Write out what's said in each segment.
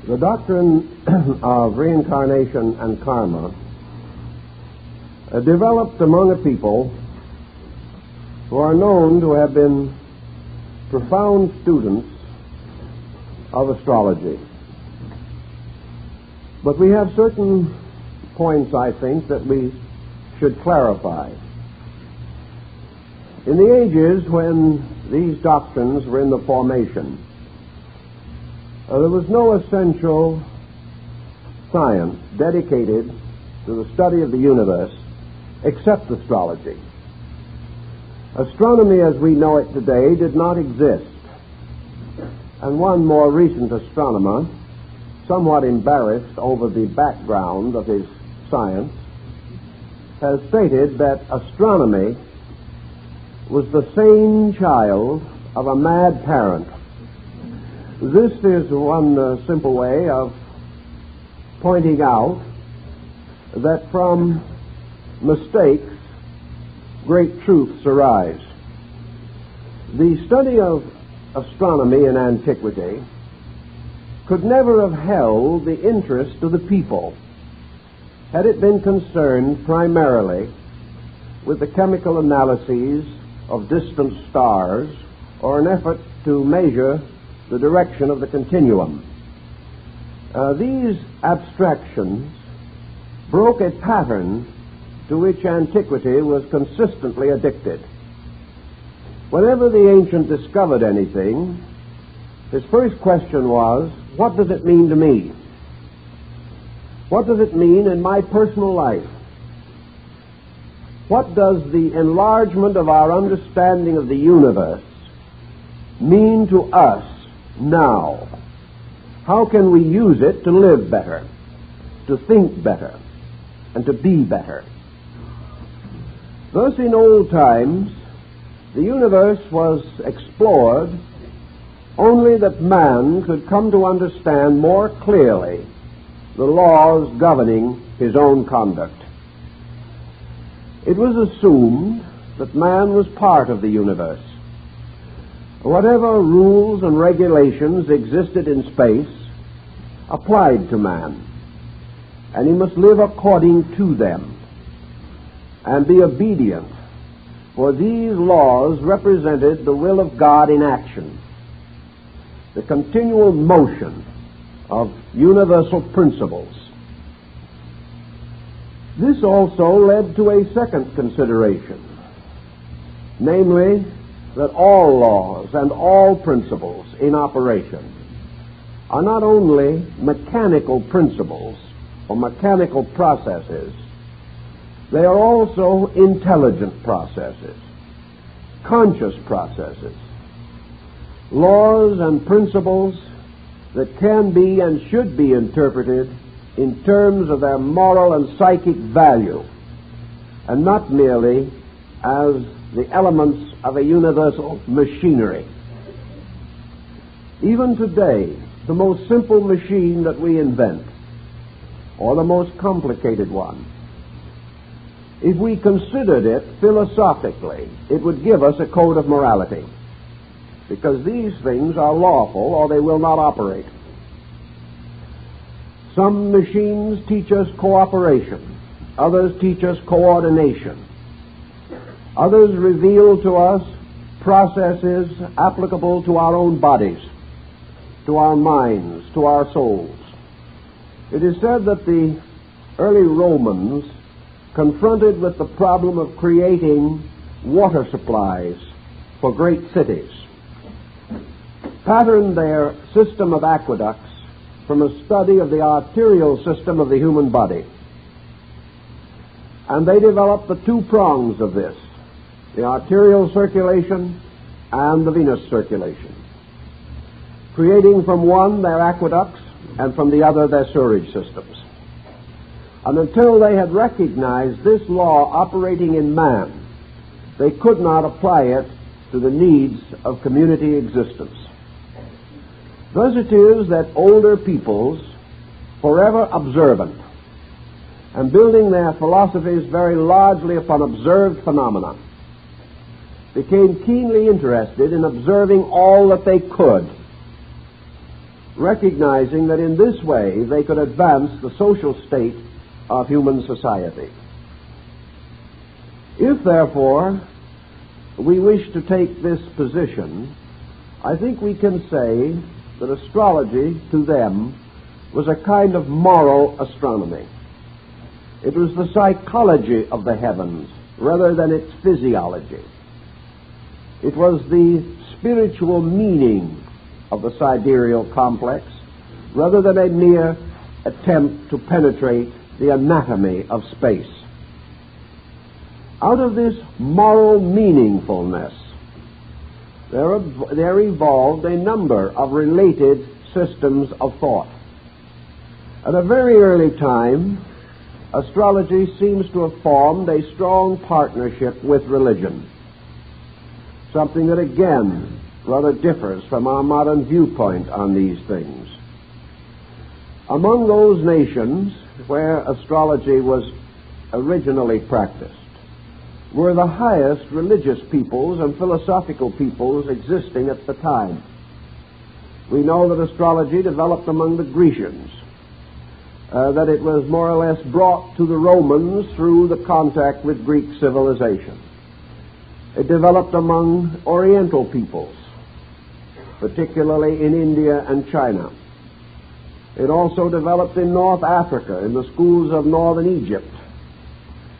The doctrine of reincarnation and karma developed among a people who are known to have been profound students of astrology. But we have certain points, I think, that we should clarify. In the ages when these doctrines were in the formation, there was no essential science dedicated to the study of the universe except astrology. Astronomy as we know it today did not exist, and one more recent astronomer, somewhat embarrassed over the background of his science, has stated that astronomy was the sane child of a mad parent. This is one simple way of pointing out that from mistakes great truths arise. The study of astronomy in antiquity could never have held the interest of the people had it been concerned primarily with the chemical analyses of distant stars or an effort to measure the direction of the continuum. These abstractions broke a pattern to which antiquity was consistently addicted. Whenever the ancient discovered anything, his first question was, what does it mean to me? What does it mean in my personal life? What does the enlargement of our understanding of the universe mean to us now? How can we use it to live better, to think better, and to be better? Thus, in old times, the universe was explored only that man could come to understand more clearly the laws governing his own conduct. It was assumed that man was part of the universe. Whatever rules and regulations existed in space applied to man, and he must live according to them and be obedient, for these laws represented the will of God in action, the continual motion of universal principles. This also led to a second consideration, namely that all laws and all principles in operation are not only mechanical principles or mechanical processes, they are also intelligent processes, conscious processes, laws and principles that can be and should be interpreted in terms of their moral and psychic value, and not merely as the elements of a universal machinery. Even today, the most simple machine that we invent, or the most complicated one, if we considered it philosophically, it would give us a code of morality, because these things are lawful or they will not operate. Some machines teach us cooperation, others teach us coordination, others reveal to us processes applicable to our own bodies, to our minds, to our souls. It is said that the early Romans, confronted with the problem of creating water supplies for great cities, patterned their system of aqueducts from a study of the arterial system of the human body. And they developed the two prongs of this, the arterial circulation and the venous circulation, creating from one their aqueducts and from the other their sewerage systems. And until they had recognized this law operating in man, they could not apply it to the needs of community existence. Thus it is that older peoples, forever observant, and building their philosophies very largely upon observed phenomena, became keenly interested in observing all that they could recognizing that in this way they could advance the social state of human society. If, therefore, we wish to take this position, I think we can say that astrology to them was a kind of moral astronomy. It was the psychology of the heavens rather than its physiology. It was the spiritual meaning of the sidereal complex rather than a mere attempt to penetrate the anatomy of space. Out of this moral meaningfulness, there evolved a number of related systems of thought. At a very early time, astrology seems to have formed a strong partnership with religion, something that again rather differs from our modern viewpoint on these things. Among those nations where astrology was originally practiced were the highest religious peoples and philosophical peoples existing at the time. We know that astrology developed among the Grecians, that it was more or less brought to the Romans through the contact with Greek civilization. It developed among Oriental peoples, particularly in India and China. It also developed in North Africa, in the schools of northern Egypt,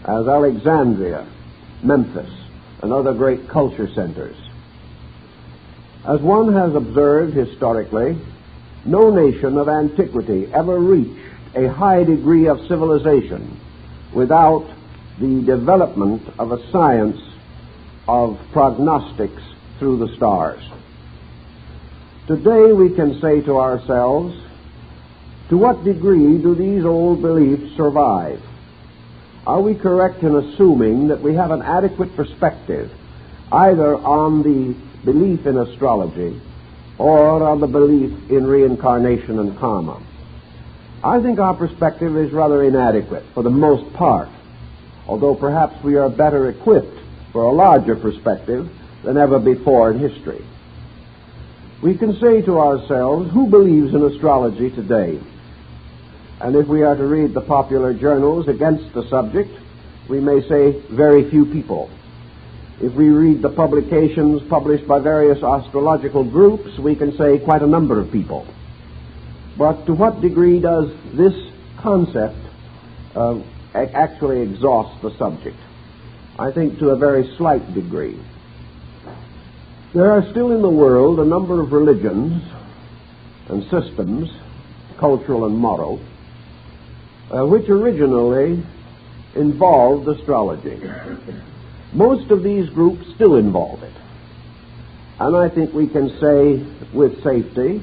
as Alexandria, Memphis, and other great culture centers. As one has observed historically, no nation of antiquity ever reached a high degree of civilization without the development of a science of prognostics through the stars. Today we can say to ourselves, to what degree do these old beliefs survive? Are we correct in assuming that we have an adequate perspective either on the belief in astrology or on the belief in reincarnation and karma? I think our perspective is rather inadequate for the most part, although perhaps we are better equipped for a larger perspective than ever before in history. We can say to ourselves, who believes in astrology today? And if we are to read the popular journals against the subject, we may say very few people. If we read the publications published by various astrological groups, we can say quite a number of people. But to what degree does this concept actually exhaust the subject? I think to a very slight degree. There are still in the world a number of religions and systems, cultural and moral, which originally involved astrology. Most of these groups still involve it. And I think we can say with safety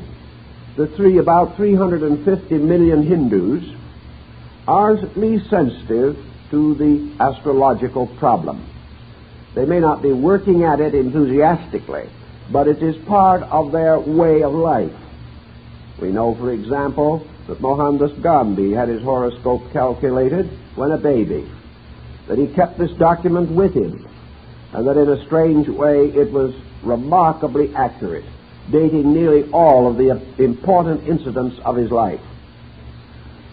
that about 350 million Hindus are at least sensitive to the astrological problem. They may not be working at it enthusiastically, but it is part of their way of life. We know, for example, that Mohandas Gandhi had his horoscope calculated when a baby, that he kept this document with him, and that in a strange way it was remarkably accurate, dating nearly all of the important incidents of his life.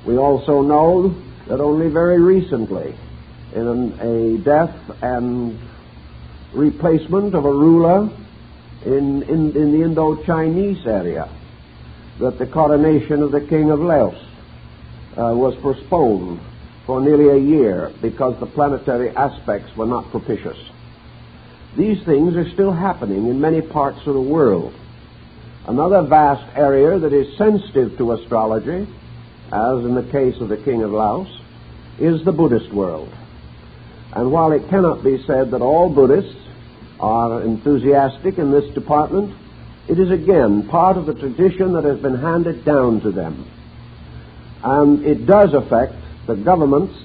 We also know that only very recently, in a death and replacement of a ruler in the Indo-Chinese area, that the coronation of the king of Laos was postponed for nearly a year because the planetary aspects were not propitious. These things are still happening in many parts of the world. Another vast area that is sensitive to astrology, as in the case of the king of Laos, is the Buddhist world. And while it cannot be said that all Buddhists are enthusiastic in this department, it is again part of the tradition that has been handed down to them. And it does affect the governments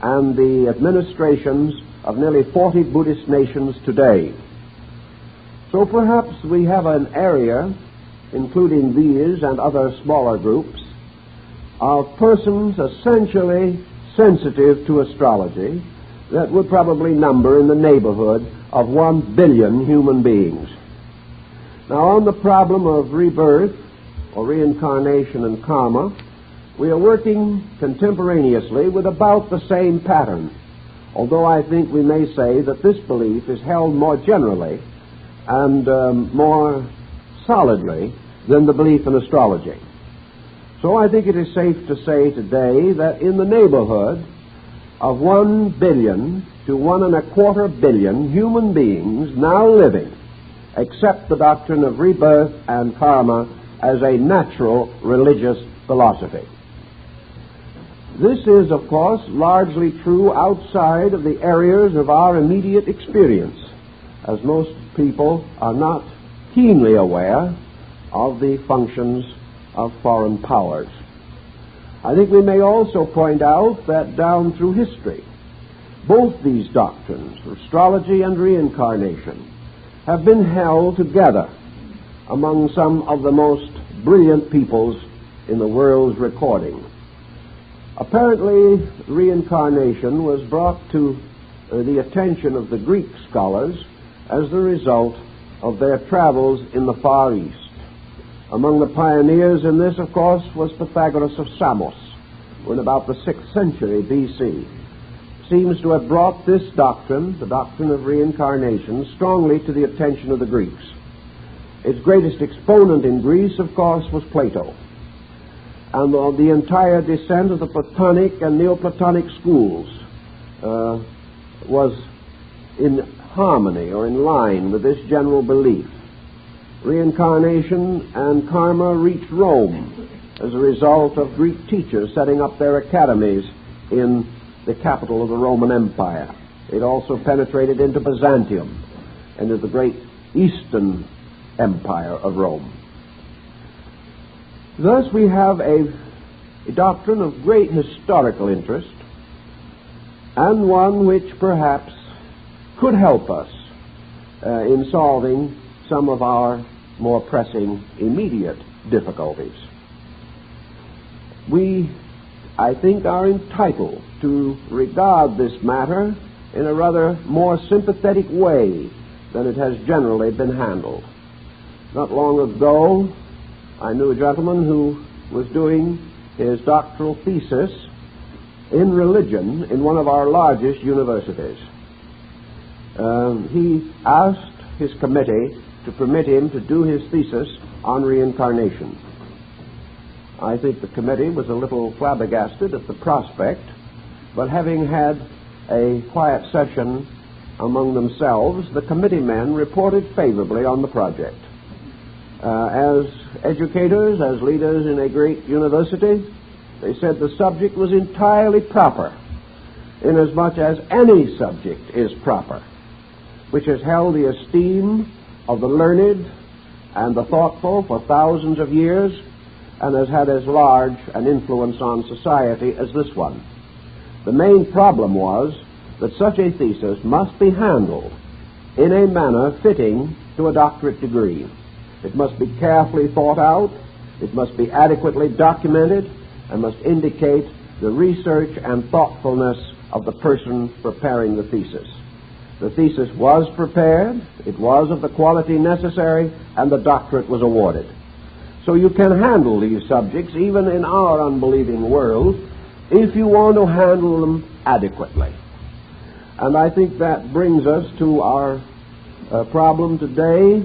and the administrations of nearly 40 Buddhist nations today. So perhaps we have an area, including these and other smaller groups, of persons essentially sensitive to astrology that would probably number in the neighborhood of 1 billion human beings. Now, on the problem of rebirth or reincarnation and karma, we are working contemporaneously with about the same pattern, although I think we may say that this belief is held more generally and more solidly than the belief in astrology. So I think it is safe to say today that in the neighborhood of 1 billion to 1.25 billion human beings now living accept the doctrine of rebirth and karma as a natural religious philosophy. This is, of course, largely true outside of the areas of our immediate experience, as most people are not keenly aware of the functions of foreign powers. I think we may also point out that down through history, both these doctrines, astrology and reincarnation, have been held together among some of the most brilliant peoples in the world's recording. Apparently, reincarnation was brought to the attention of the Greek scholars as the result of their travels in the Far East. Among the pioneers in this, of course, was Pythagoras of Samos, who in about the 6th century B.C. seems to have brought this doctrine, the doctrine of reincarnation, strongly to the attention of the Greeks. Its greatest exponent in Greece, of course, was Plato. And the entire descent of the Platonic and Neoplatonic schools was in harmony or in line with this general belief. Reincarnation and karma reached Rome as a result of Greek teachers setting up their academies in the capital of the Roman Empire. It also penetrated into Byzantium and into the great Eastern Empire of Rome. Thus we have a doctrine of great historical interest, and one which perhaps could help us in solving some of our more pressing immediate difficulties. We, I think, are entitled to regard this matter in a rather more sympathetic way than it has generally been handled. Not long ago, I knew a gentleman who was doing his doctoral thesis in religion in one of our largest universities. He asked his committee to permit him to do his thesis on reincarnation. I think the committee was a little flabbergasted at the prospect, but having had a quiet session among themselves, the committee men reported favorably on the project. As educators, as leaders in a great university, they said the subject was entirely proper, inasmuch as any subject is proper, which has held the esteem of the learned and the thoughtful for thousands of years, and has had as large an influence on society as this one. The main problem was that such a thesis must be handled in a manner fitting to a doctorate degree. It must be carefully thought out, it must be adequately documented, and must indicate the research and thoughtfulness of the person preparing the thesis. The thesis was prepared, it was of the quality necessary, and the doctorate was awarded. So you can handle these subjects, even in our unbelieving world, if you want to handle them adequately. And I think that brings us to our problem today,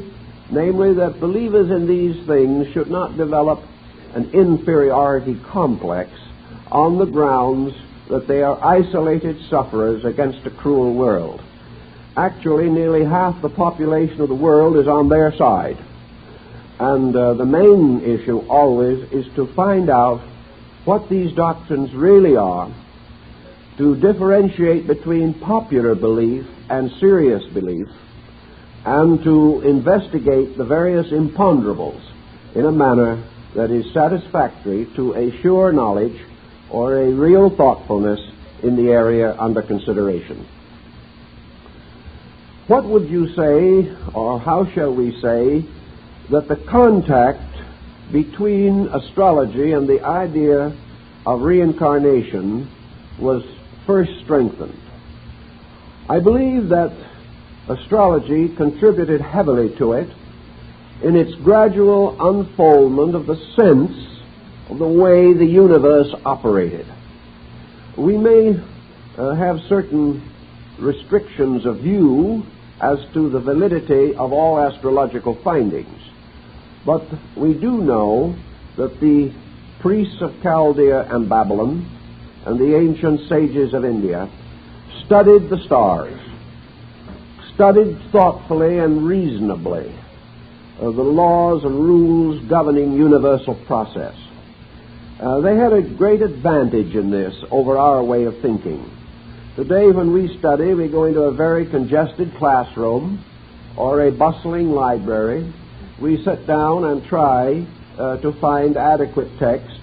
namely that believers in these things should not develop an inferiority complex on the grounds that they are isolated sufferers against a cruel world. Actually, nearly half the population of the world is on their side. And the main issue always is to find out what these doctrines really are, to differentiate between popular belief and serious belief, and to investigate the various imponderables in a manner that is satisfactory to a sure knowledge or a real thoughtfulness in the area under consideration. What would you say, or how shall we say, that the contact between astrology and the idea of reincarnation was first strengthened? I believe that astrology contributed heavily to it in its gradual unfoldment of the sense of the way the universe operated. We may have certain restrictions of view as to the validity of all astrological findings, but we do know that the priests of Chaldea and Babylon and the ancient sages of India studied the stars, studied thoughtfully and reasonably the laws and rules governing universal process. They had a great advantage in this over our way of thinking. Today, when we study, we go into a very congested classroom or a bustling library. We sit down and try to find adequate texts,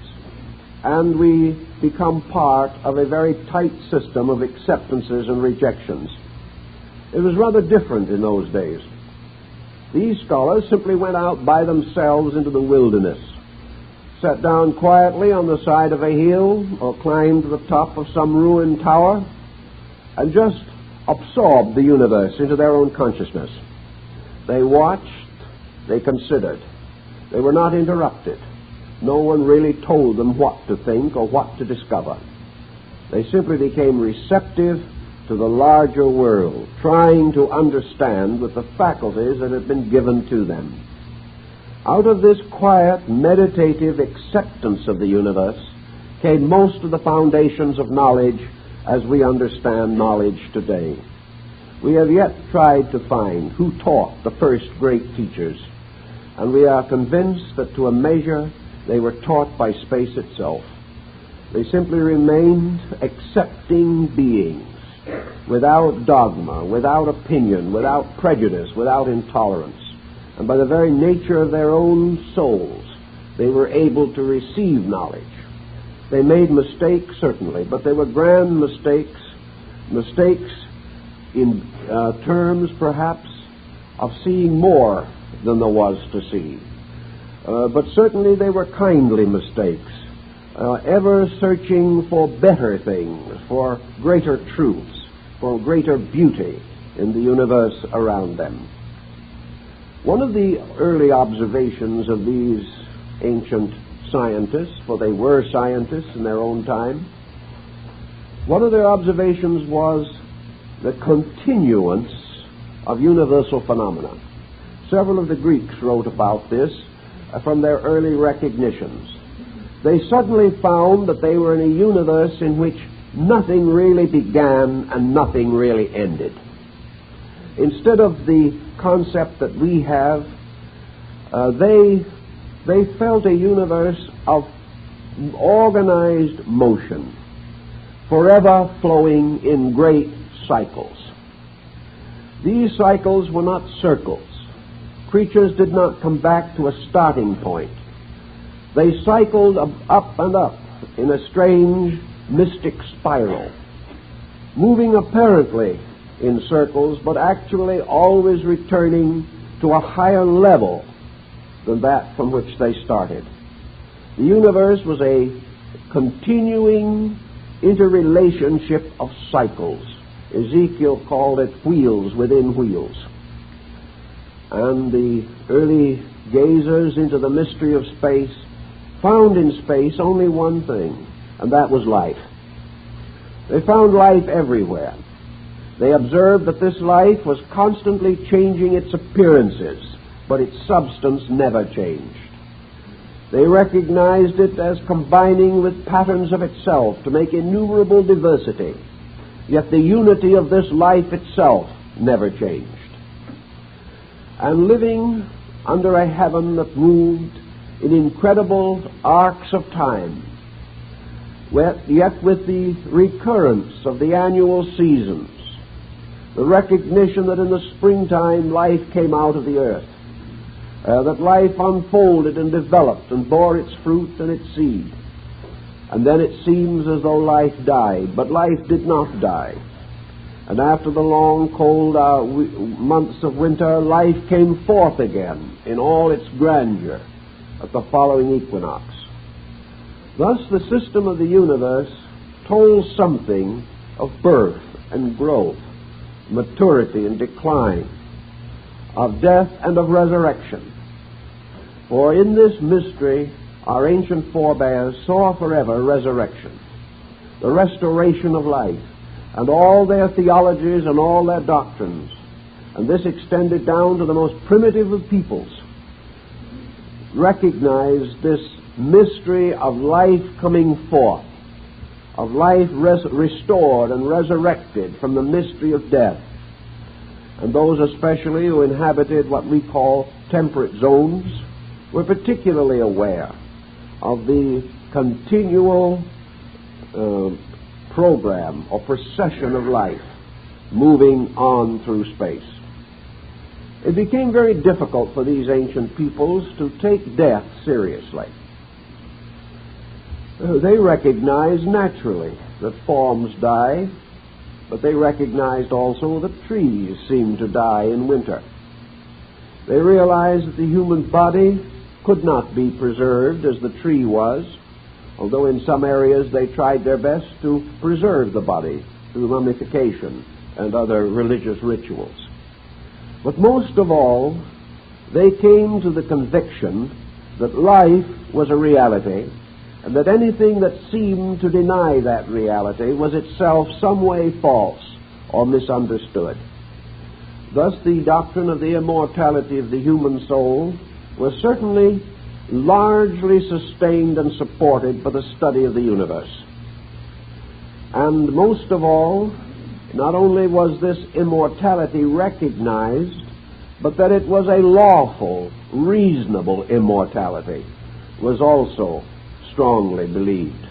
and we become part of a very tight system of acceptances and rejections. It was rather different in those days. These scholars simply went out by themselves into the wilderness, sat down quietly on the side of a hill or climbed to the top of some ruined tower and just absorbed the universe into their own consciousness. They watched, they considered. They were not interrupted. No one really told them what to think or what to discover. They simply became receptive to the larger world, trying to understand with the faculties that had been given to them. Out of this quiet, meditative acceptance of the universe came most of the foundations of knowledge as we understand knowledge today. We have yet tried to find who taught the first great teachers, and we are convinced that to a measure they were taught by space itself. They simply remained accepting beings, without dogma, without opinion, without prejudice, without intolerance. And by the very nature of their own souls, they were able to receive knowledge. They made mistakes, certainly, but they were grand mistakes, mistakes in terms, perhaps, of seeing more than there was to see. But certainly they were kindly mistakes, ever searching for better things, for greater truths, for greater beauty in the universe around them. One of the early observations of these ancient scientists, for they were scientists in their own time, one of their observations was the continuance of universal phenomena. Several of the Greeks wrote about this from their early recognitions. They suddenly found that they were in a universe in which nothing really began and nothing really ended. Instead of the concept that we have, they felt a universe of organized motion, forever flowing in great cycles. These cycles were not circles. Creatures did not come back to a starting point. They cycled up and up in a strange, mystic spiral, moving apparently in circles, but actually always returning to a higher level than that from which they started. The universe was a continuing interrelationship of cycles. Ezekiel called it wheels within wheels. And the early gazers into the mystery of space found in space only one thing, and that was life. They found life everywhere. They observed that this life was constantly changing its appearances, but its substance never changed. They recognized it as combining with patterns of itself to make innumerable diversity, yet the unity of this life itself never changed. And living under a heaven that moved in incredible arcs of time, yet with the recurrence of the annual seasons, the recognition that in the springtime life came out of the earth, that life unfolded and developed and bore its fruit and its seed. And then it seems as though life died, but life did not die. And after the long, cold months of winter, life came forth again in all its grandeur at the following equinox. Thus the system of the universe told something of birth and growth, maturity and decline, of death and of resurrection. For in this mystery our ancient forebears saw forever resurrection, the restoration of life, and all their theologies and all their doctrines, and this extended down to the most primitive of peoples, recognized this mystery of life coming forth, of life restored and resurrected from the mystery of death. And those especially who inhabited what we call temperate zones were particularly aware of the continual program or procession of life moving on through space. It became very difficult for these ancient peoples to take death seriously. They recognized naturally that forms die, but they recognized also that trees seem to die in winter. They realized that the human body could not be preserved as the tree was, although in some areas they tried their best to preserve the body through mummification and other religious rituals. But most of all, they came to the conviction that life was a reality, and that anything that seemed to deny that reality was itself some way false or misunderstood. Thus, the doctrine of the immortality of the human soul was certainly largely sustained and supported by the study of the universe. And most of all, not only was this immortality recognized, but that it was a lawful, reasonable immortality was also strongly believed.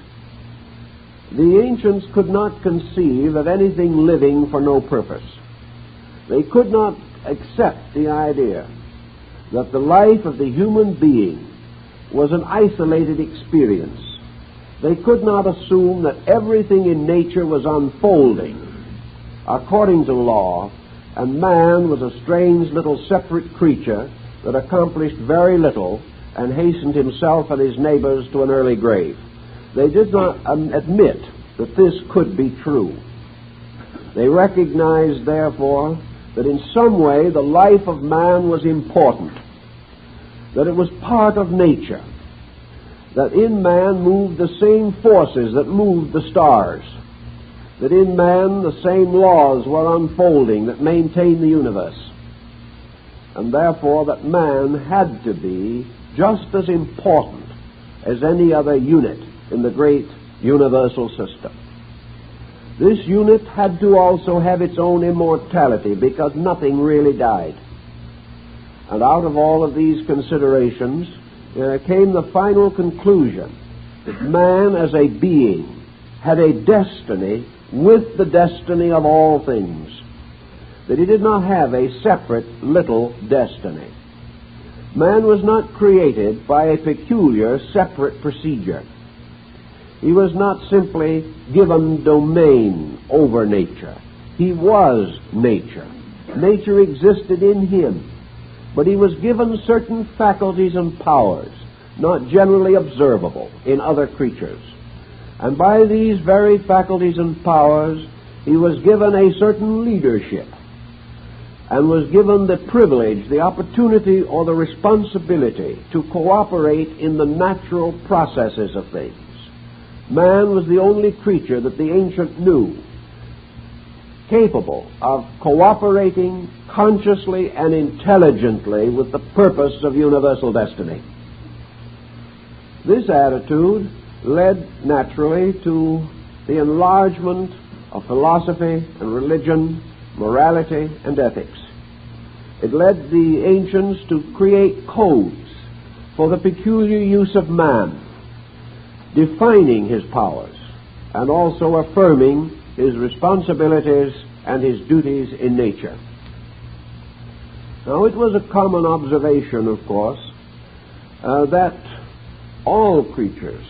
The ancients could not conceive of anything living for no purpose. They could not accept the idea that the life of the human being was an isolated experience. They could not assume that everything in nature was unfolding according to law, and man was a strange little separate creature that accomplished very little and hastened himself and his neighbors to an early grave. They did not admit that this could be true. They recognized, therefore, that in some way the life of man was important, that it was part of nature, that in man moved the same forces that moved the stars, that in man the same laws were unfolding that maintained the universe, and therefore that man had to be just as important as any other unit in the great universal system. This unit had to also have its own immortality, because nothing really died. And out of all of these considerations came the final conclusion that man as a being had a destiny with the destiny of all things, that he did not have a separate little destiny. Man was not created by a peculiar separate procedure. He was not simply given domain over nature. He was nature. Nature existed in him, but he was given certain faculties and powers not generally observable in other creatures. And by these very faculties and powers, he was given a certain leadership, and was given the privilege, the opportunity, or the responsibility to cooperate in the natural processes of things. Man was the only creature that the ancient knew capable of cooperating consciously and intelligently with the purpose of universal destiny. This attitude led naturally to the enlargement of philosophy and religion, morality and ethics. It led the ancients to create codes for the peculiar use of man, defining his powers and also affirming his responsibilities and his duties in nature. Now, it was a common observation, of course, that all creatures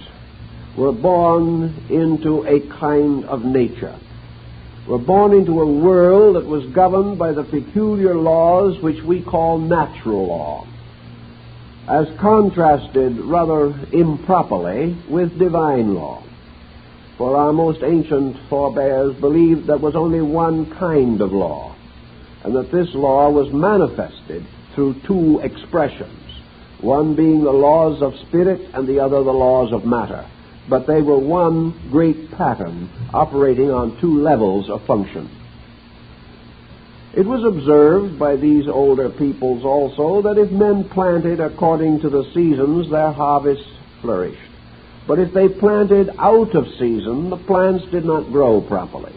were born into a kind of nature, were born into a world that was governed by the peculiar laws which we call natural law, as contrasted rather improperly with divine law. For our most ancient forebears believed there was only one kind of law, and that this law was manifested through two expressions. one being the laws of spirit and the other the laws of matter. But they were one great pattern operating on two levels of function. It was observed by these older peoples also that if men planted according to the seasons, their harvests flourished. But if they planted out of season, the plants did not grow properly.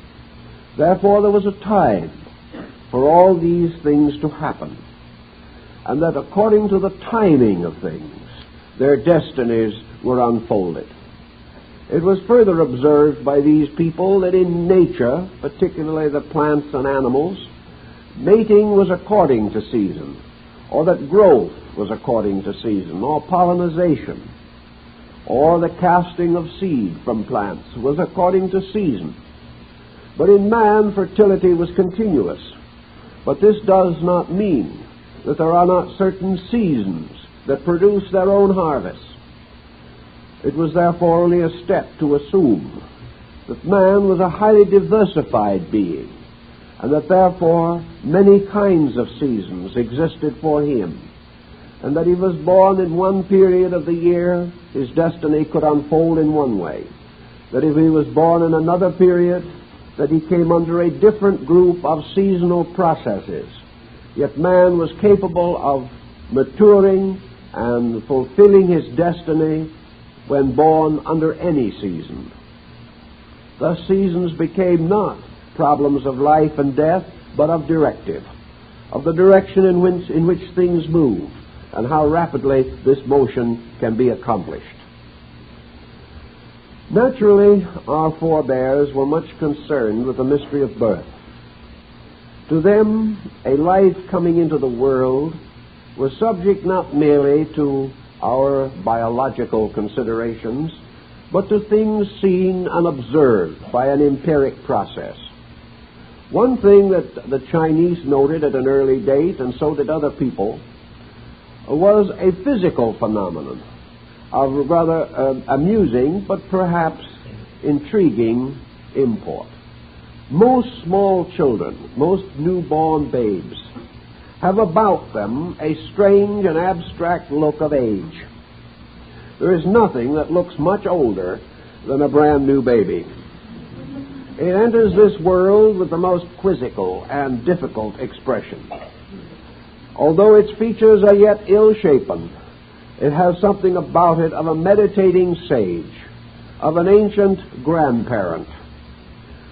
Therefore there was a time for all these things to happen, and that according to the timing of things, their destinies were unfolded. It was further observed by these people that in nature, particularly the plants and animals, mating was according to season, or that growth was according to season, or pollination, or the casting of seed from plants was according to season. But in man, fertility was continuous. But this does not mean that there are not certain seasons that produce their own harvest. It was therefore only a step to assume that man was a highly diversified being, and that therefore many kinds of seasons existed for him, and that he was born in one period of the year, his destiny could unfold in one way, that if he was born in another period, that he came under a different group of seasonal processes. Yet man was capable of maturing and fulfilling his destiny when born under any season. Thus seasons became not problems of life and death, but of directive, of the direction in which things move, and how rapidly this motion can be accomplished. Naturally, our forebears were much concerned with the mystery of birth. To them, a life coming into the world was subject not merely to our biological considerations, but to things seen and observed by an empiric process. One thing that the Chinese noted at an early date, and so did other people, was a physical phenomenon of rather amusing but perhaps intriguing import. Most small children, most newborn babes, have about them a strange and abstract look of age. There is nothing that looks much older than a brand new baby. It enters this world with the most quizzical and difficult expression. Although its features are yet ill-shapen, it has something about it of a meditating sage, of an ancient grandparent.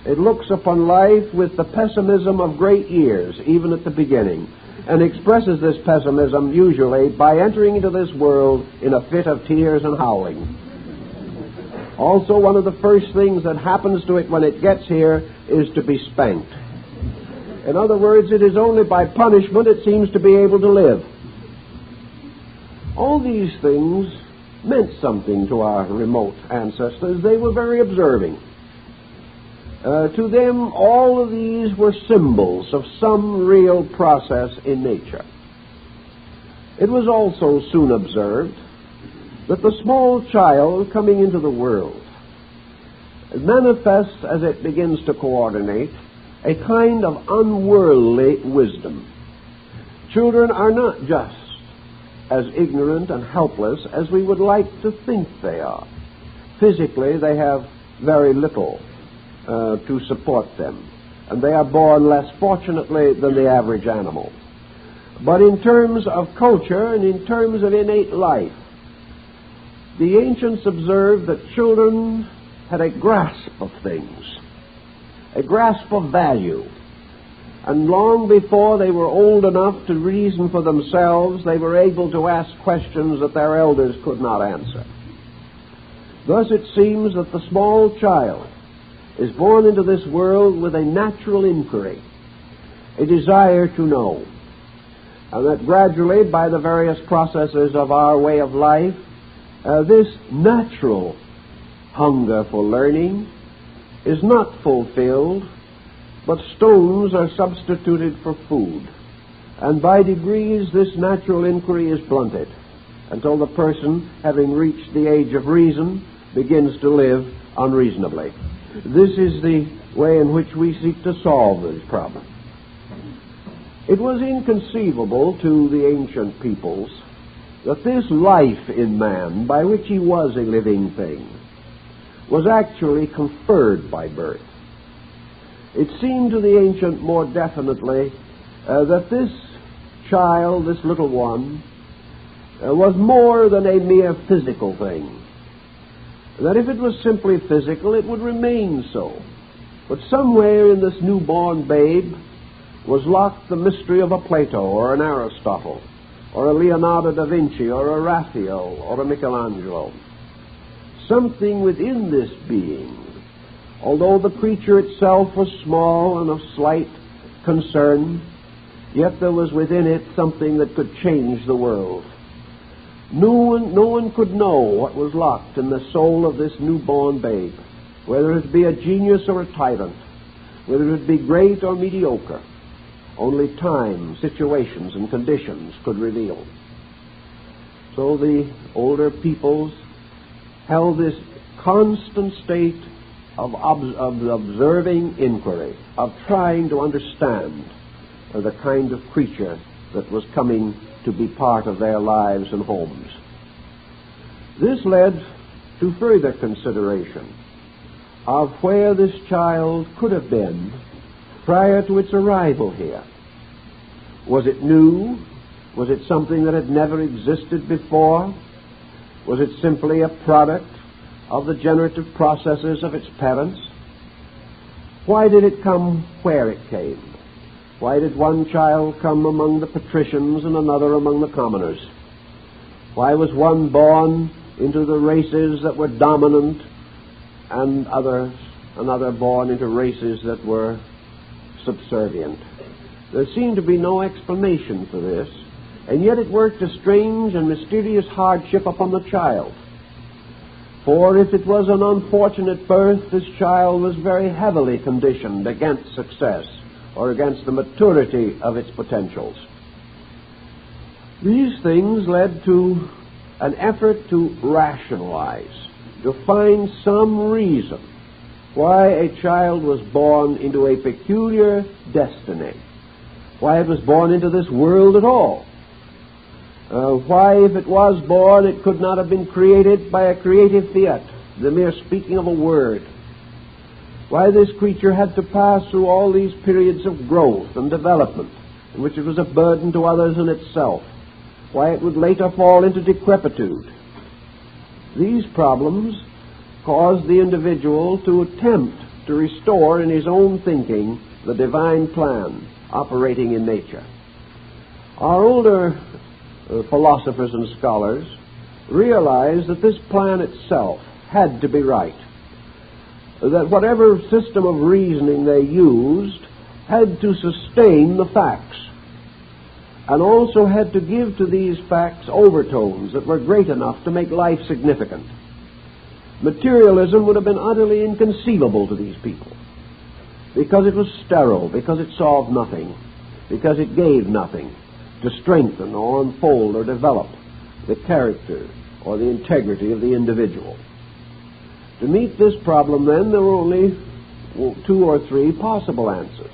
It looks upon life with the pessimism of great years, even at the beginning, and expresses this pessimism usually by entering into this world in a fit of tears and howling. Also, one of the first things that happens to it when it gets here is to be spanked. In other words, it is only by punishment it seems to be able to live. All these things meant something to our remote ancestors. They were very observing. To them, all of these were symbols of some real process in nature. It was also soon observed that the small child coming into the world manifests, as it begins to coordinate, a kind of unworldly wisdom. Children are not just as ignorant and helpless as we would like to think they are. Physically, they have very little to support them, and they are born less fortunately than the average animal. But in terms of culture and in terms of innate life, the ancients observed that children had a grasp of things, a grasp of value, and long before they were old enough to reason for themselves, they were able to ask questions that their elders could not answer. Thus it seems that the small child is born into this world with a natural inquiry, a desire to know, and that gradually, by the various processes of our way of life, this natural hunger for learning is not fulfilled, but stones are substituted for food. And by degrees this natural inquiry is blunted until the person, having reached the age of reason, begins to live unreasonably. This is the way in which we seek to solve this problem. It was inconceivable to the ancient peoples that this life in man, by which he was a living thing, was actually conferred by birth. It seemed to the ancient more definitely that this child, this little one, was more than a mere physical thing. That if it was simply physical, it would remain so. But somewhere in this newborn babe was locked the mystery of a Plato or an Aristotle or a Leonardo da Vinci or a Raphael or a Michelangelo. Something within this being, although the creature itself was small and of slight concern, yet there was within it something that could change the world. No one could know what was locked in the soul of this newborn babe, whether it be a genius or a tyrant, whether it be great or mediocre. Only time, situations, and conditions could reveal. So the older peoples held this constant state of observing inquiry, of trying to understand the kind of creature that was coming to be part of their lives and homes. This led to further consideration of where this child could have been prior to its arrival here. Was it new? Was it something that had never existed before? Was it simply a product of the generative processes of its parents? Why did it come where it came? Why did one child come among the patricians and another among the commoners? Why was one born into the races that were dominant and another born into races that were subservient? There seemed to be no explanation for this, and yet it worked a strange and mysterious hardship upon the child. For if it was an unfortunate birth, this child was very heavily conditioned against success or against the maturity of its potentials. These things led to an effort to rationalize, to find some reason why a child was born into a peculiar destiny, why it was born into this world at all. Why, if it was born, it could not have been created by a creative fiat, the mere speaking of a word. Why this creature had to pass through all these periods of growth and development, in which it was a burden to others and itself. Why it would later fall into decrepitude. These problems caused the individual to attempt to restore in his own thinking the divine plan operating in nature. Our older philosophers and scholars realized that this plan itself had to be right, that whatever system of reasoning they used had to sustain the facts, and also had to give to these facts overtones that were great enough to make life significant. Materialism would have been utterly inconceivable to these people, because it was sterile, because it solved nothing, because it gave nothing to strengthen or unfold or develop the character or the integrity of the individual. To meet this problem, then, there were only 2 or 3 possible answers.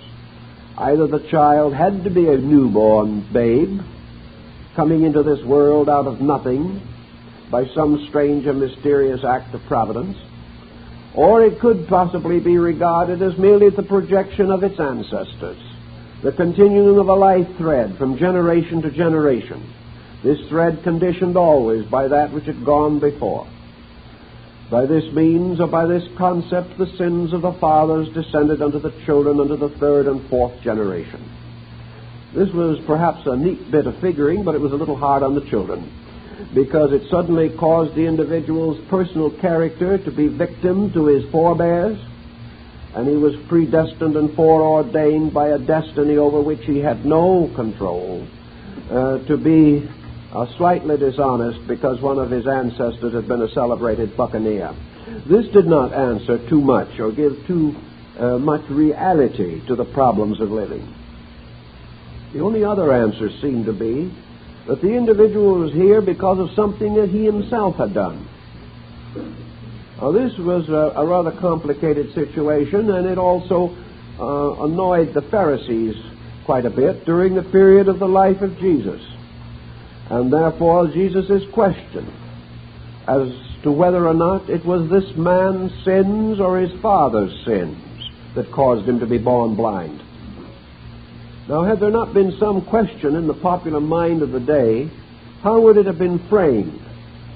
Either the child had to be a newborn babe, coming into this world out of nothing by some strange and mysterious act of providence, or it could possibly be regarded as merely the projection of its ancestors, the continuing of a life thread from generation to generation, this thread conditioned always by that which had gone before. By this means, or by this concept, the sins of the fathers descended unto the children, unto the 3rd and 4th generation. This was perhaps a neat bit of figuring, but it was a little hard on the children, because it suddenly caused the individual's personal character to be victim to his forebears, and he was predestined and foreordained by a destiny over which he had no control, to be slightly dishonest because one of his ancestors had been a celebrated buccaneer. This did not answer too much or give too much reality to the problems of living. The only other answer seemed to be that the individual was here because of something that he himself had done. Now, this was a rather complicated situation, and it also annoyed the Pharisees quite a bit during the period of the life of Jesus. And therefore Jesus is questioned as to whether or not it was this man's sins or his father's sins that caused him to be born blind. Now, had there not been some question in the popular mind of the day, how would it have been framed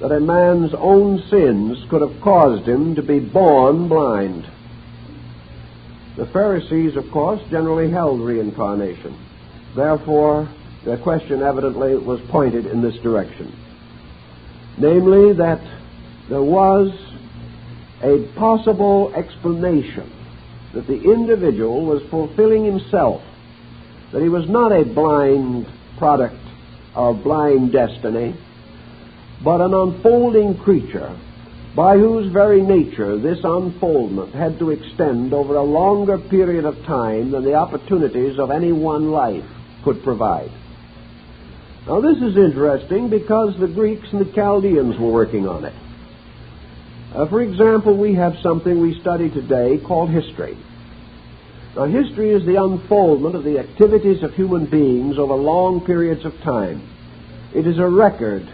that a man's own sins could have caused him to be born blind? The Pharisees, of course, generally held reincarnation. Therefore, their question evidently was pointed in this direction. Namely, that there was a possible explanation that the individual was fulfilling himself, that he was not a blind product of blind destiny, but an unfolding creature by whose very nature this unfoldment had to extend over a longer period of time than the opportunities of any one life could provide. Now, this is interesting because the Greeks and the Chaldeans were working on it. For example, we have something we study today called history. Now, history is the unfoldment of the activities of human beings over long periods of time. It is a record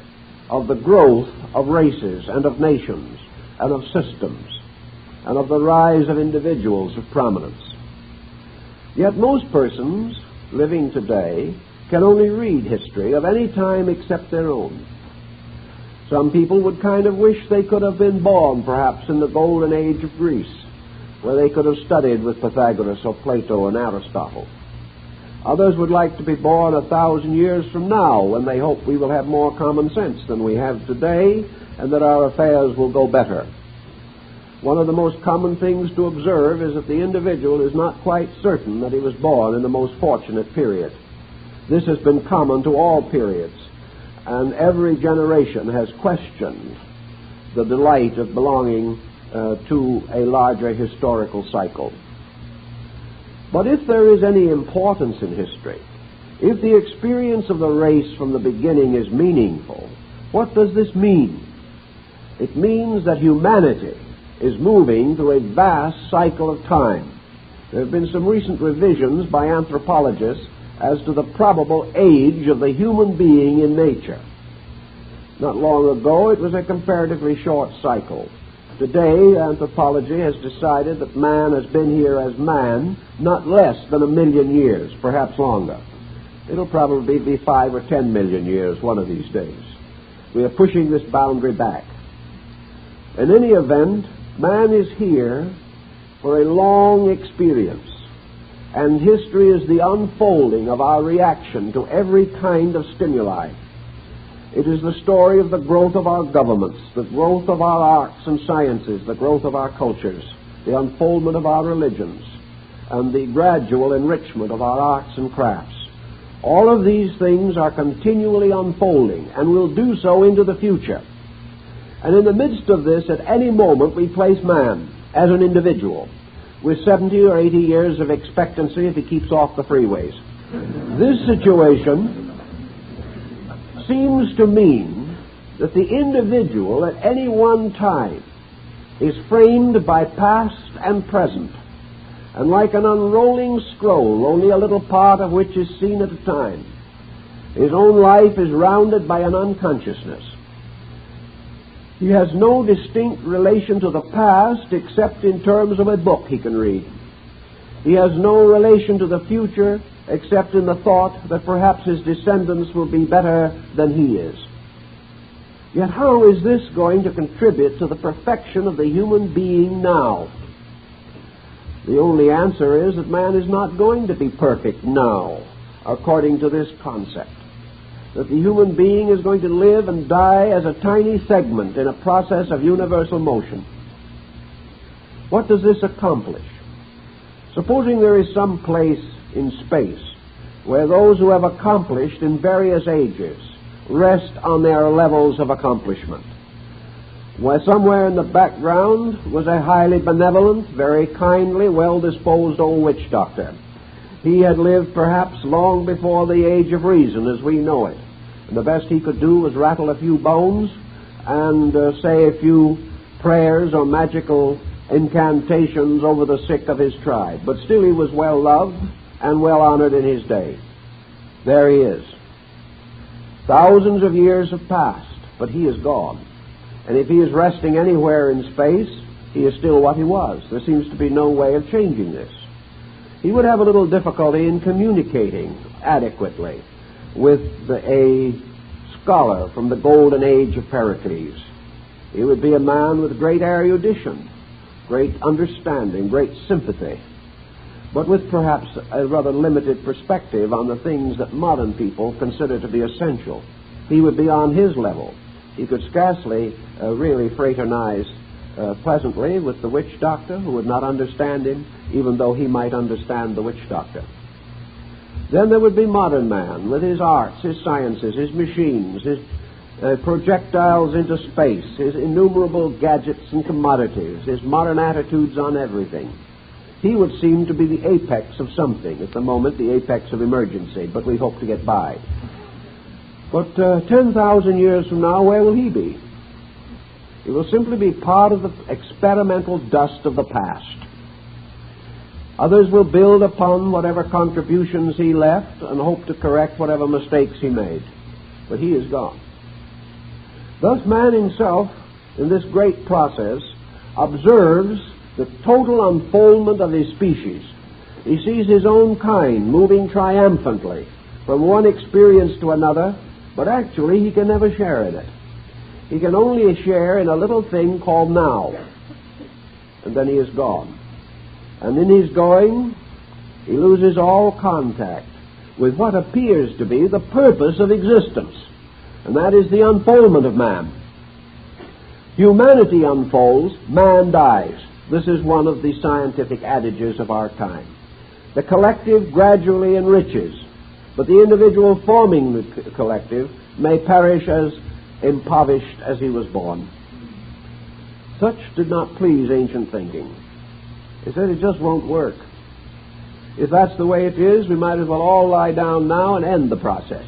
of the growth of races and of nations and of systems and of the rise of individuals of prominence. Yet most persons living today can only read history of any time except their own. Some people would kind of wish they could have been born perhaps in the golden age of Greece, where they could have studied with Pythagoras or Plato and Aristotle. Others would like to be born 1,000 years from now, when they hope we will have more common sense than we have today and that our affairs will go better. One of the most common things to observe is that the individual is not quite certain that he was born in the most fortunate period. This has been common to all periods, and every generation has questioned the delight of belonging to a larger historical cycle. But if there is any importance in history, if the experience of the race from the beginning is meaningful, what does this mean? It means that humanity is moving through a vast cycle of time. There have been some recent revisions by anthropologists as to the probable age of the human being in nature. Not long ago, it was a comparatively short cycle. Today, anthropology has decided that man has been here as man not less than 1 million years, perhaps longer. It'll probably be 5 or 10 million years one of these days. We are pushing this boundary back. In any event, man is here for a long experience, and history is the unfolding of our reaction to every kind of stimuli. It is the story of the growth of our governments, the growth of our arts and sciences, the growth of our cultures, the unfoldment of our religions, and the gradual enrichment of our arts and crafts. All of these things are continually unfolding and will do so into the future. And in the midst of this, at any moment, we place man as an individual with 70 or 80 years of expectancy if he keeps off the freeways. This situation seems to mean that the individual at any one time is framed by past and present, and like an unrolling scroll, only a little part of which is seen at a time. His own life is rounded by an unconsciousness. He has no distinct relation to the past except in terms of a book he can read. He has no relation to the future except in the thought that perhaps his descendants will be better than he is. Yet how is this going to contribute to the perfection of the human being now? The only answer is that man is not going to be perfect now, according to this concept, that the human being is going to live and die as a tiny segment in a process of universal motion. What does this accomplish? Supposing there is some place in space where those who have accomplished in various ages rest on their levels of accomplishment, where somewhere in the background was a highly benevolent, very kindly, well-disposed old witch doctor. He had lived perhaps long before the age of reason as we know it, and the best he could do was rattle a few bones and say a few prayers or magical incantations over the sick of his tribe. But still he was well loved and well honored in his day. There he is. Thousands of years have passed, but he is gone. And if he is resting anywhere in space, he is still what he was. There seems to be no way of changing this. He would have a little difficulty in communicating adequately with a scholar from the golden age of Pericles. He would be a man with great erudition, great understanding, great sympathy, but with perhaps a rather limited perspective on the things that modern people consider to be essential. He would be on his level. He could scarcely really fraternize pleasantly with the witch doctor, who would not understand him, even though he might understand the witch doctor. Then there would be modern man, with his arts, his sciences, his machines, his projectiles into space, his innumerable gadgets and commodities, his modern attitudes on everything. He would seem to be the apex of something, at the moment the apex of emergency, but we hope to get by. But 10,000 years from now, where will he be? He will simply be part of the experimental dust of the past. Others will build upon whatever contributions he left and hope to correct whatever mistakes he made. But he is gone. Thus man himself, in this great process, observes the total unfoldment of his species. He sees his own kind moving triumphantly from one experience to another, but actually he can never share in it. He can only share in a little thing called now, and then he is gone. And in his going, he loses all contact with what appears to be the purpose of existence, and that is the unfoldment of man. Humanity unfolds, man dies. This is one of the scientific adages of our time. The collective gradually enriches, but the individual forming the collective may perish as impoverished as he was born. Such did not please ancient thinking. They said it just won't work. If that's the way it is, we might as well all lie down now and end the process.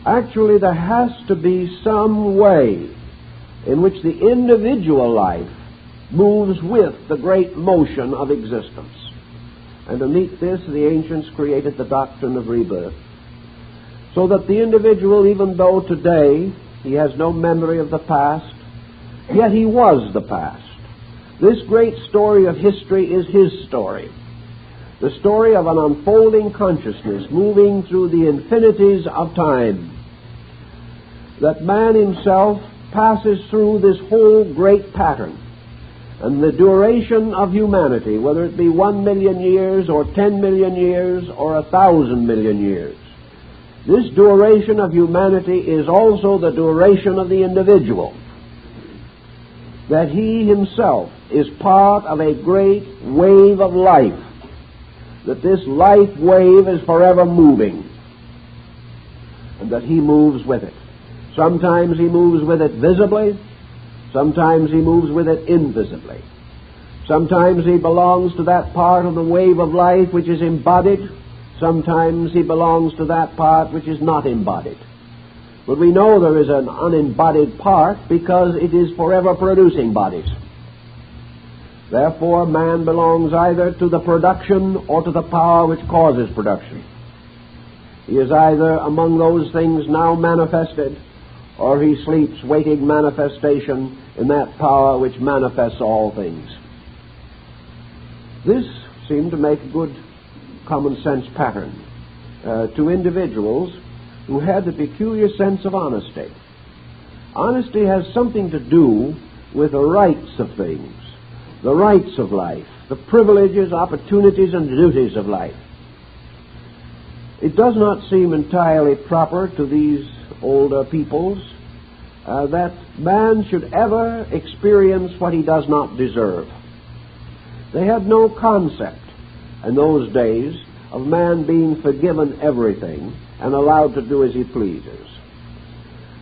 Actually, there has to be some way in which the individual life moves with the great motion of existence. And to meet this, the ancients created the doctrine of rebirth, so that the individual, even though today he has no memory of the past, yet he was the past. This great story of history is his story, the story of an unfolding consciousness moving through the infinities of time. That man himself passes through this whole great pattern, and the duration of humanity, whether it be 1 million years or 10 million years or 1,000 million years, this duration of humanity is also the duration of the individual. That he himself is part of a great wave of life, that this life wave is forever moving, and that he moves with it. Sometimes he moves with it visibly, sometimes he moves with it invisibly. Sometimes he belongs to that part of the wave of life which is embodied, sometimes he belongs to that part which is not embodied. But we know there is an unembodied part because it is forever producing bodies. Therefore, man belongs either to the production or to the power which causes production. He is either among those things now manifested, or he sleeps waiting manifestation in that power which manifests all things. This seemed to make a good common sense pattern to individuals who had the peculiar sense of honesty. Honesty has something to do with the rights of things, the rights of life, the privileges, opportunities, and duties of life. It does not seem entirely proper to these older peoples that man should ever experience what he does not deserve. They had no concept in those days of man being forgiven everything and allowed to do as he pleases.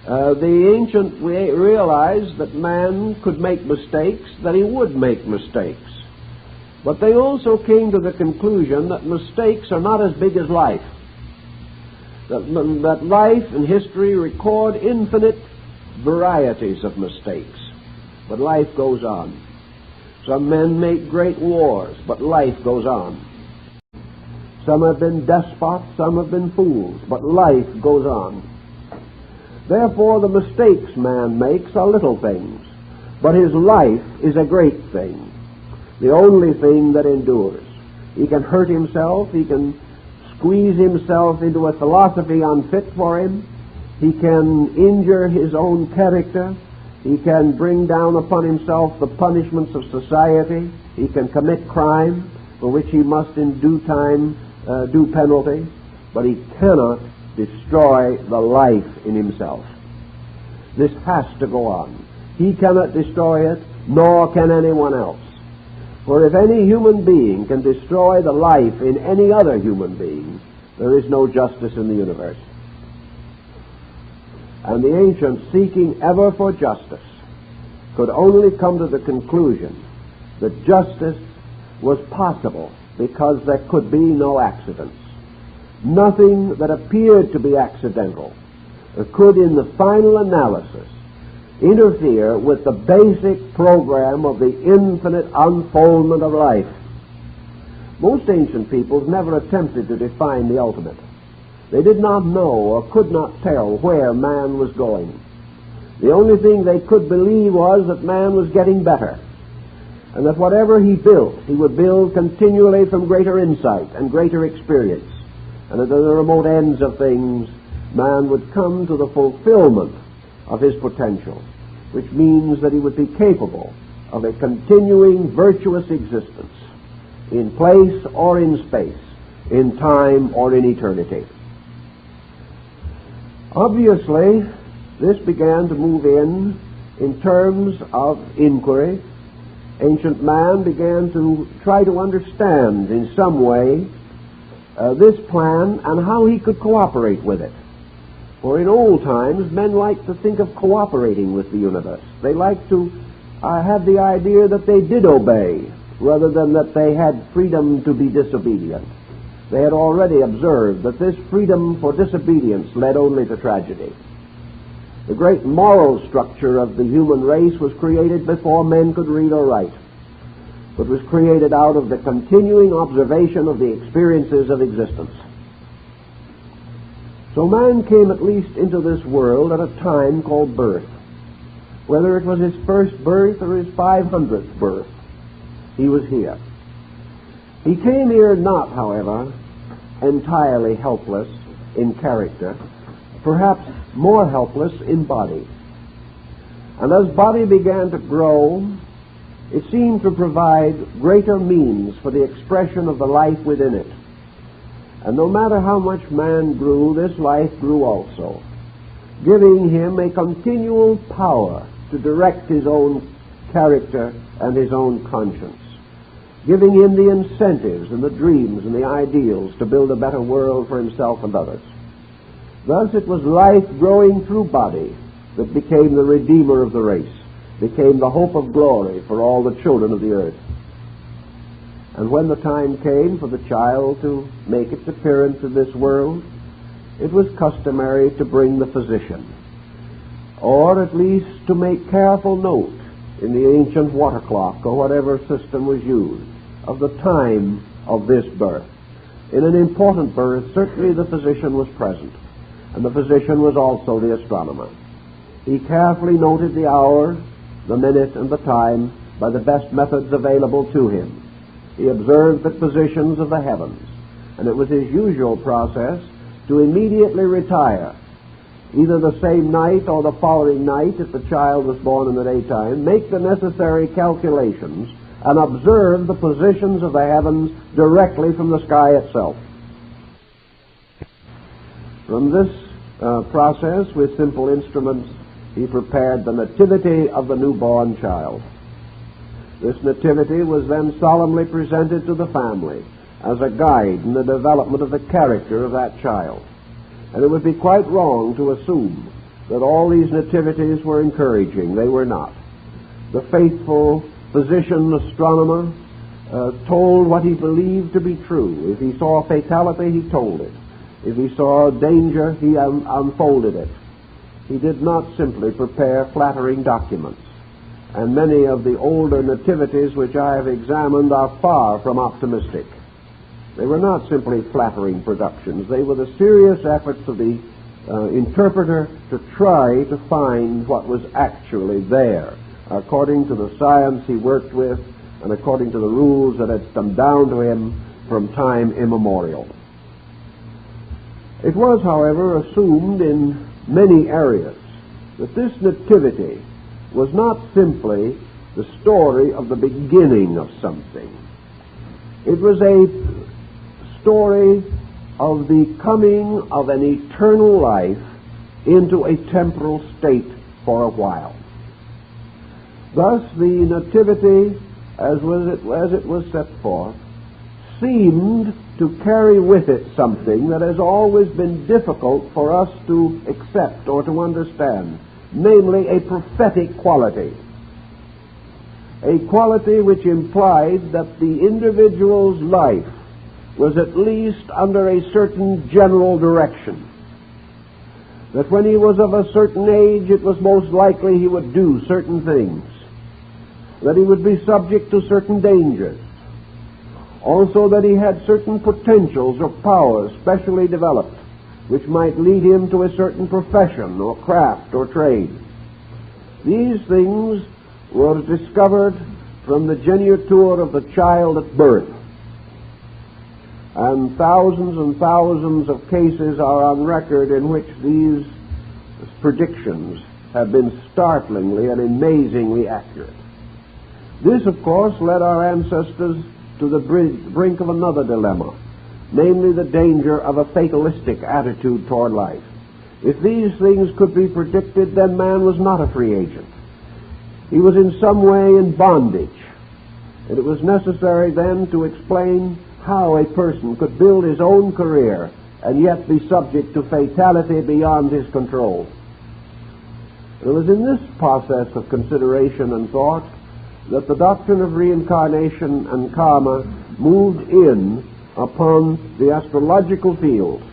The ancient realized that man could make mistakes, that he would make mistakes. But they also came to the conclusion that mistakes are not as big as life. That life and history record infinite varieties of mistakes. But life goes on. Some men make great wars, but life goes on. Some have been despots, some have been fools, but life goes on. Therefore, the mistakes man makes are little things, but his life is a great thing, the only thing that endures. He can hurt himself, he can squeeze himself into a philosophy unfit for him, he can injure his own character, he can bring down upon himself the punishments of society, he can commit crime for which he must in due time do penalty, but he cannot destroy the life in himself. This has to go on. He cannot destroy it, nor can anyone else. For if any human being can destroy the life in any other human being, there is no justice in the universe. And the ancients, seeking ever for justice, could only come to the conclusion that justice was possible because there could be no accidents. Nothing that appeared to be accidental could, in the final analysis, interfere with the basic program of the infinite unfoldment of life. Most ancient peoples never attempted to define the ultimate. They did not know or could not tell where man was going. The only thing they could believe was that man was getting better, and that whatever he built, he would build continually from greater insight and greater experience, and at the remote ends of things, man would come to the fulfillment of his potential, which means that he would be capable of a continuing virtuous existence in place or in space, in time or in eternity. Obviously, this began to move in terms of inquiry. Ancient man began to try to understand in some way this plan and how he could cooperate with it. For in old times, men liked to think of cooperating with the universe. They liked to have the idea that they did obey, rather than that they had freedom to be disobedient. They had already observed that this freedom for disobedience led only to tragedy. The great moral structure of the human race was created before men could read or write, but was created out of the continuing observation of the experiences of existence. So man came at least into this world at a time called birth. Whether it was his first birth or his 500th birth, he was here. He came here not, however, entirely helpless in character, perhaps more helpless in body. And as body began to grow, it seemed to provide greater means for the expression of the life within it. And no matter how much man grew, this life grew also, giving him a continual power to direct his own character and his own conscience, giving him the incentives and the dreams and the ideals to build a better world for himself and others. Thus it was life growing through body that became the redeemer of the race, became the hope of glory for all the children of the earth. And when the time came for the child to make its appearance in this world, it was customary to bring the physician, or at least to make careful note in the ancient water clock or whatever system was used of the time of this birth. In an important birth, certainly the physician was present, and the physician was also the astronomer. He carefully noted the hour, the minute, and the time by the best methods available to him. He observed the positions of the heavens, and it was his usual process to immediately retire, either the same night or the following night if the child was born in the daytime, make the necessary calculations, and observe the positions of the heavens directly from the sky itself. From this process, with simple instruments, he prepared the nativity of the newborn child. This nativity was then solemnly presented to the family as a guide in the development of the character of that child. And it would be quite wrong to assume that all these nativities were encouraging. They were not. The faithful physician astronomer told what he believed to be true. If he saw fatality, he told it. If he saw danger, he unfolded it. He did not simply prepare flattering documents. And many of the older nativities which I have examined are far from optimistic. They were not simply flattering productions. They were the serious efforts of the interpreter to try to find what was actually there, according to the science he worked with and according to the rules that had come down to him from time immemorial. It was, however, assumed in many areas that this nativity was not simply the story of the beginning of something. It was a story of the coming of an eternal life into a temporal state for a while. Thus, the nativity, as it was set forth, seemed to carry with it something that has always been difficult for us to accept or to understand, namely a prophetic quality. A quality which implied that the individual's life was at least under a certain general direction. That when he was of a certain age, it was most likely he would do certain things. That he would be subject to certain dangers. Also that he had certain potentials or powers specially developed, which might lead him to a certain profession or craft or trade. These things were discovered from the geniture of the child at birth. And thousands of cases are on record in which these predictions have been startlingly and amazingly accurate. This, of course, led our ancestors to the brink of another dilemma, namely the danger of a fatalistic attitude toward life. If these things could be predicted, then man was not a free agent. He was in some way in bondage, and it was necessary then to explain how a person could build his own career and yet be subject to fatality beyond his control. It was in this process of consideration and thought that the doctrine of reincarnation and karma moved in upon the astrological field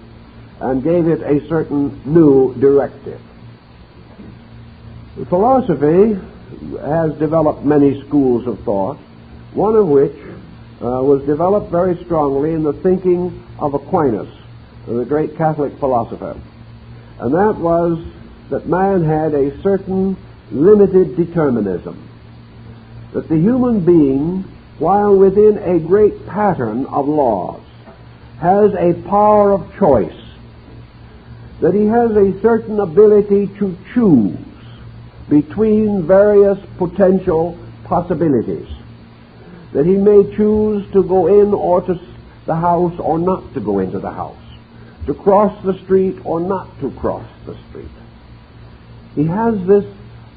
and gave it a certain new directive. Philosophy has developed many schools of thought, one of which was developed very strongly in the thinking of Aquinas, the great Catholic philosopher. And that was that man had a certain limited determinism. That the human being, while within a great pattern of laws, has a power of choice. That he has a certain ability to choose between various potential possibilities. That he may choose to go in or to the house or not to go into the house, to cross the street or not to cross the street. He has this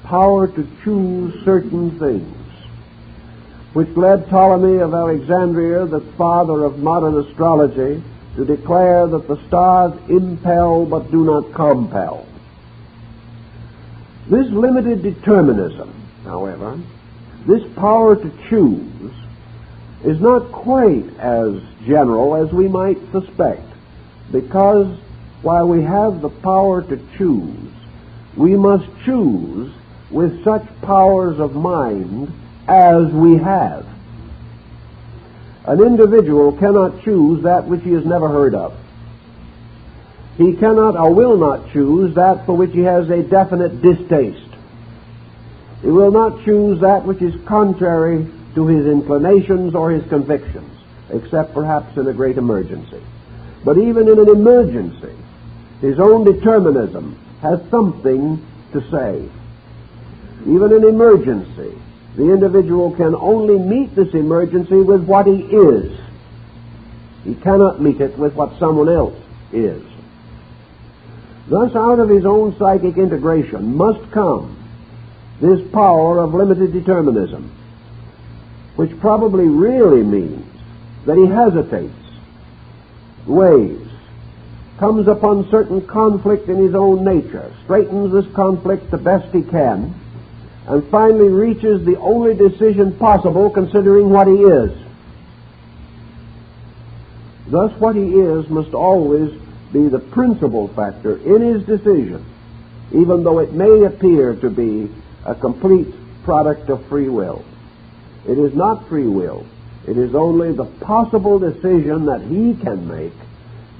power to choose certain things, which led Ptolemy of Alexandria, the father of modern astrology, to declare that the stars impel but do not compel. This limited determinism, however, this power to choose, is not quite as general as we might suspect, because while we have the power to choose, we must choose with such powers of mind as we have. An individual cannot choose that which he has never heard of. He cannot or will not choose that for which he has a definite distaste. He will not choose that which is contrary to his inclinations or his convictions, except perhaps in a great emergency. But even in an emergency, his own determinism has something to say. Even in emergency, the individual can only meet this emergency with what he is. He cannot meet it with what someone else is. Thus, out of his own psychic integration must come this power of limited determinism, which probably really means that he hesitates, weighs, comes upon certain conflict in his own nature, straightens this conflict the best he can, and finally reaches the only decision possible considering what he is. Thus, what he is must always be the principal factor in his decision, even though it may appear to be a complete product of free will. It is not free will. It is only the possible decision that he can make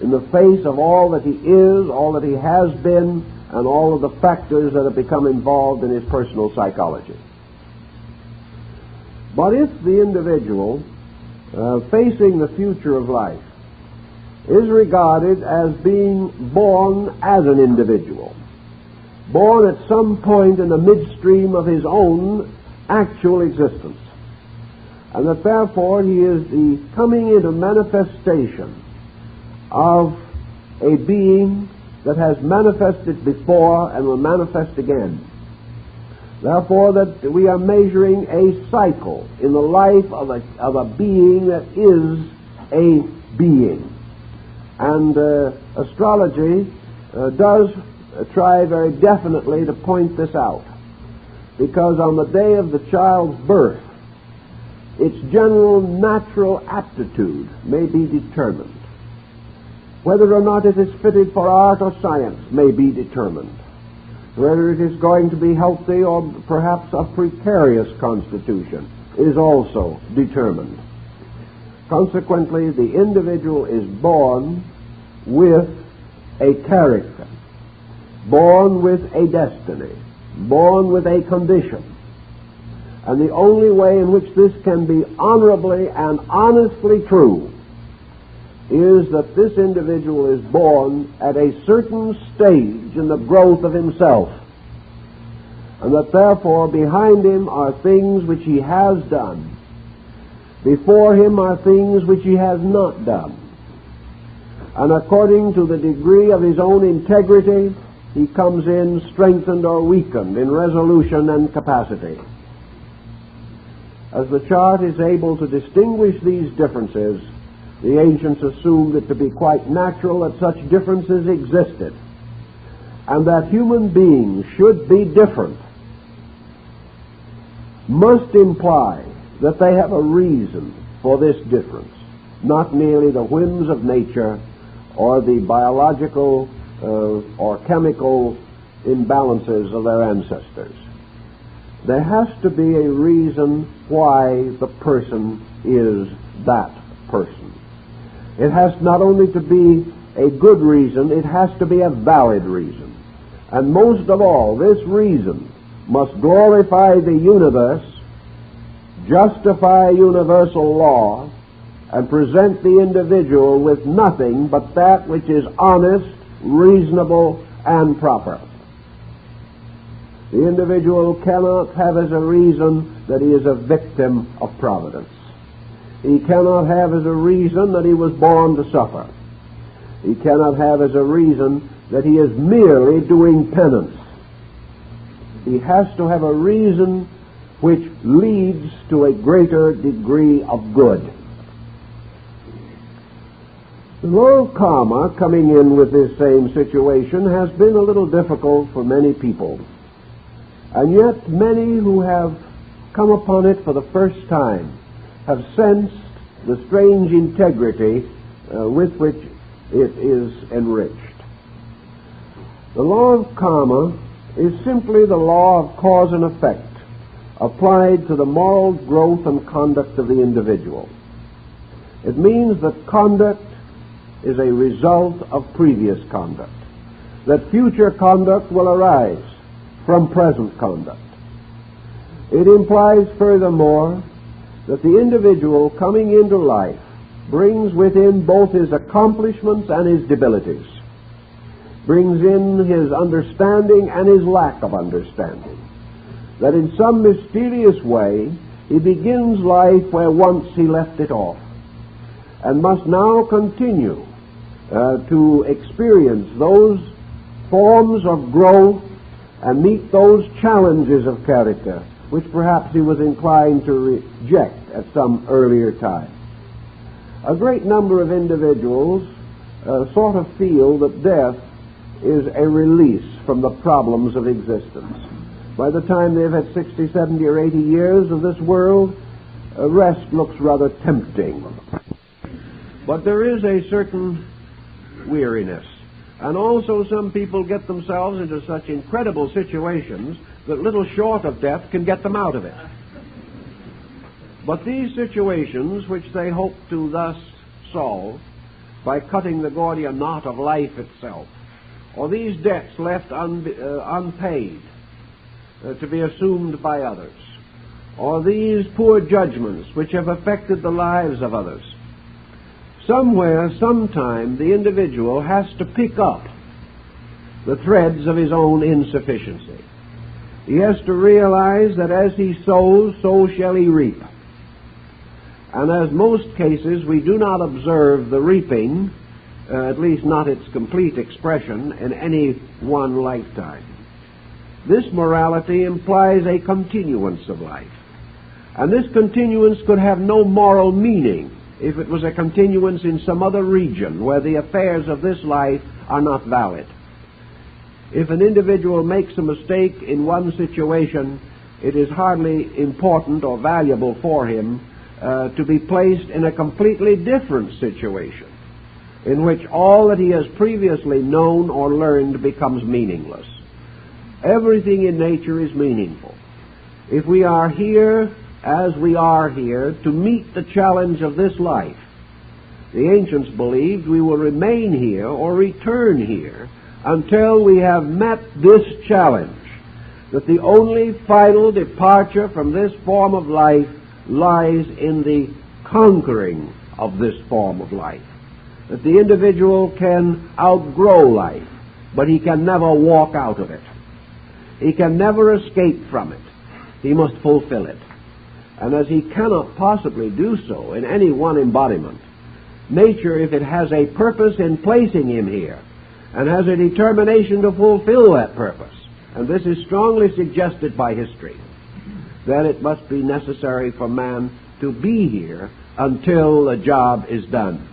in the face of all that he is, all that he has been, and all of the factors that have become involved in his personal psychology. But if the individual facing the future of life is regarded as being born as an individual, born at some point in the midstream of his own actual existence, and that therefore he is the coming into manifestation of a being that has manifested before and will manifest again. Therefore, that we are measuring a cycle in the life of a being that is a being. And astrology does try very definitely to point this out, because on the day of the child's birth, its general natural aptitude may be determined. Whether or not it is fitted for art or science may be determined. Whether it is going to be healthy or perhaps a precarious constitution is also determined. Consequently, the individual is born with a character, born with a destiny, born with a condition. And the only way in which this can be honorably and honestly true is that this individual is born at a certain stage in the growth of himself, and that therefore behind him are things which he has done, before him are things which he has not done, and according to the degree of his own integrity, he comes in strengthened or weakened in resolution and capacity. As the chart is able to distinguish these differences, the ancients assumed it to be quite natural that such differences existed, and that human beings should be different must imply that they have a reason for this difference, not merely the whims of nature or the biological or chemical imbalances of their ancestors. There has to be a reason why the person is that person. It has not only to be a good reason, it has to be a valid reason. And most of all, this reason must glorify the universe, justify universal law, and present the individual with nothing but that which is honest, reasonable, and proper. The individual cannot have as a reason that he is a victim of providence. He cannot have as a reason that he was born to suffer. He cannot have as a reason that he is merely doing penance. He has to have a reason which leads to a greater degree of good. The law of karma, coming in with this same situation, has been a little difficult for many people. And yet many who have come upon it for the first time have sensed the strange integrity with which it is enriched. The law of karma is simply the law of cause and effect applied to the moral growth and conduct of the individual. It means that conduct is a result of previous conduct, that future conduct will arise from present conduct. It implies furthermore that the individual coming into life brings within both his accomplishments and his debilities, brings in his understanding and his lack of understanding, that in some mysterious way he begins life where once he left it off, and must now continue to experience those forms of growth and meet those challenges of character which perhaps he was inclined to reject at some earlier time. A great number of individuals sort of feel that death is a release from the problems of existence. By the time they've had 60, 70, or 80 years of this world, rest looks rather tempting. But there is a certain weariness. And also some people get themselves into such incredible situations that little short of death can get them out of it. But these situations, which they hope to thus solve, by cutting the Gordian knot of life itself, or these debts left unpaid to be assumed by others, or these poor judgments which have affected the lives of others. Somewhere, sometime, the individual has to pick up the threads of his own insufficiency. He has to realize that as he sows, so shall he reap. And as most cases, we do not observe the reaping, at least not its complete expression, in any one lifetime. This morality implies a continuance of life. And this continuance could have no moral meaning if it was a continuance in some other region where the affairs of this life are not valid. If an individual makes a mistake in one situation, it is hardly important or valuable for him to be placed in a completely different situation in which all that he has previously known or learned becomes meaningless. Everything in nature is meaningful. If we are here as we are here to meet the challenge of this life, the ancients believed we will remain here or return here until we have met this challenge, that the only final departure from this form of life lies in the conquering of this form of life. That the individual can outgrow life, but he can never walk out of it. He can never escape from it. He must fulfill it. And as he cannot possibly do so in any one embodiment, nature, if it has a purpose in placing him here, and has a determination to fulfill that purpose, and this is strongly suggested by history, then it must be necessary for man to be here until the job is done.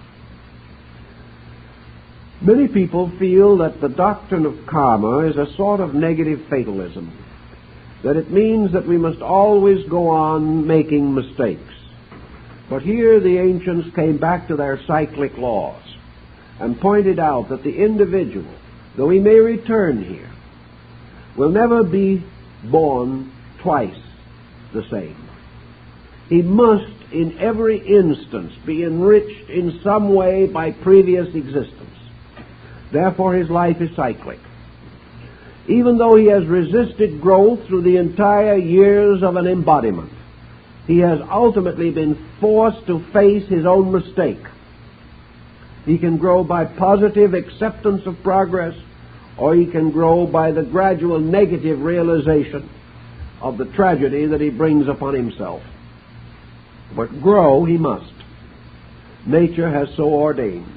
Many people feel that the doctrine of karma is a sort of negative fatalism, that it means that we must always go on making mistakes. But here the ancients came back to their cyclic laws and pointed out that the individual, though he may return here, will never be born twice the same. He must in every instance be enriched in some way by previous existence. Therefore his life is cyclic. Even though he has resisted growth through the entire years of an embodiment, he has ultimately been forced to face his own mistake. He can grow by positive acceptance of progress, or he can grow by the gradual negative realization of the tragedy that he brings upon himself. But grow he must. Nature has so ordained,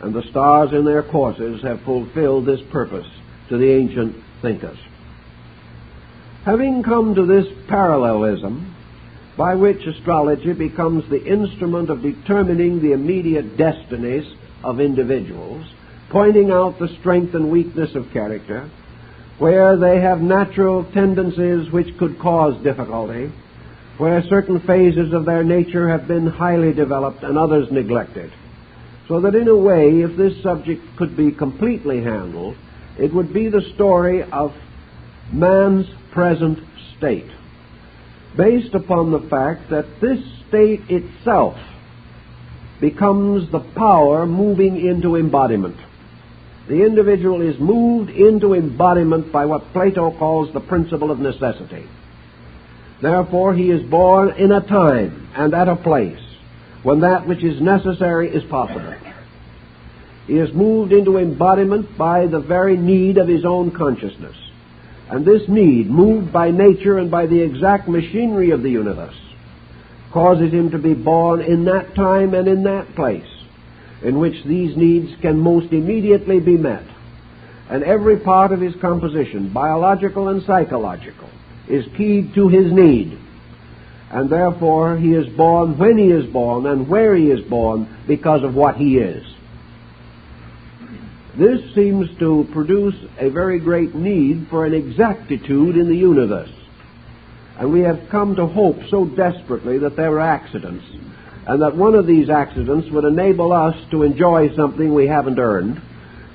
and the stars in their courses have fulfilled this purpose to the ancient thinkers. Having come to this parallelism, by which astrology becomes the instrument of determining the immediate destinies of individuals, pointing out the strength and weakness of character, where they have natural tendencies which could cause difficulty, where certain phases of their nature have been highly developed and others neglected. So that in a way, if this subject could be completely handled, it would be the story of man's present state, based upon the fact that this state itself becomes the power moving into embodiment. The individual is moved into embodiment by what Plato calls the principle of necessity. Therefore, he is born in a time and at a place when that which is necessary is possible. He is moved into embodiment by the very need of his own consciousness. And this need, moved by nature and by the exact machinery of the universe, causes him to be born in that time and in that place in which these needs can most immediately be met. And every part of his composition, biological and psychological, is keyed to his need. And therefore he is born when he is born and where he is born because of what he is. This seems to produce a very great need for an exactitude in the universe. And we have come to hope so desperately that there are accidents, and that one of these accidents would enable us to enjoy something we haven't earned,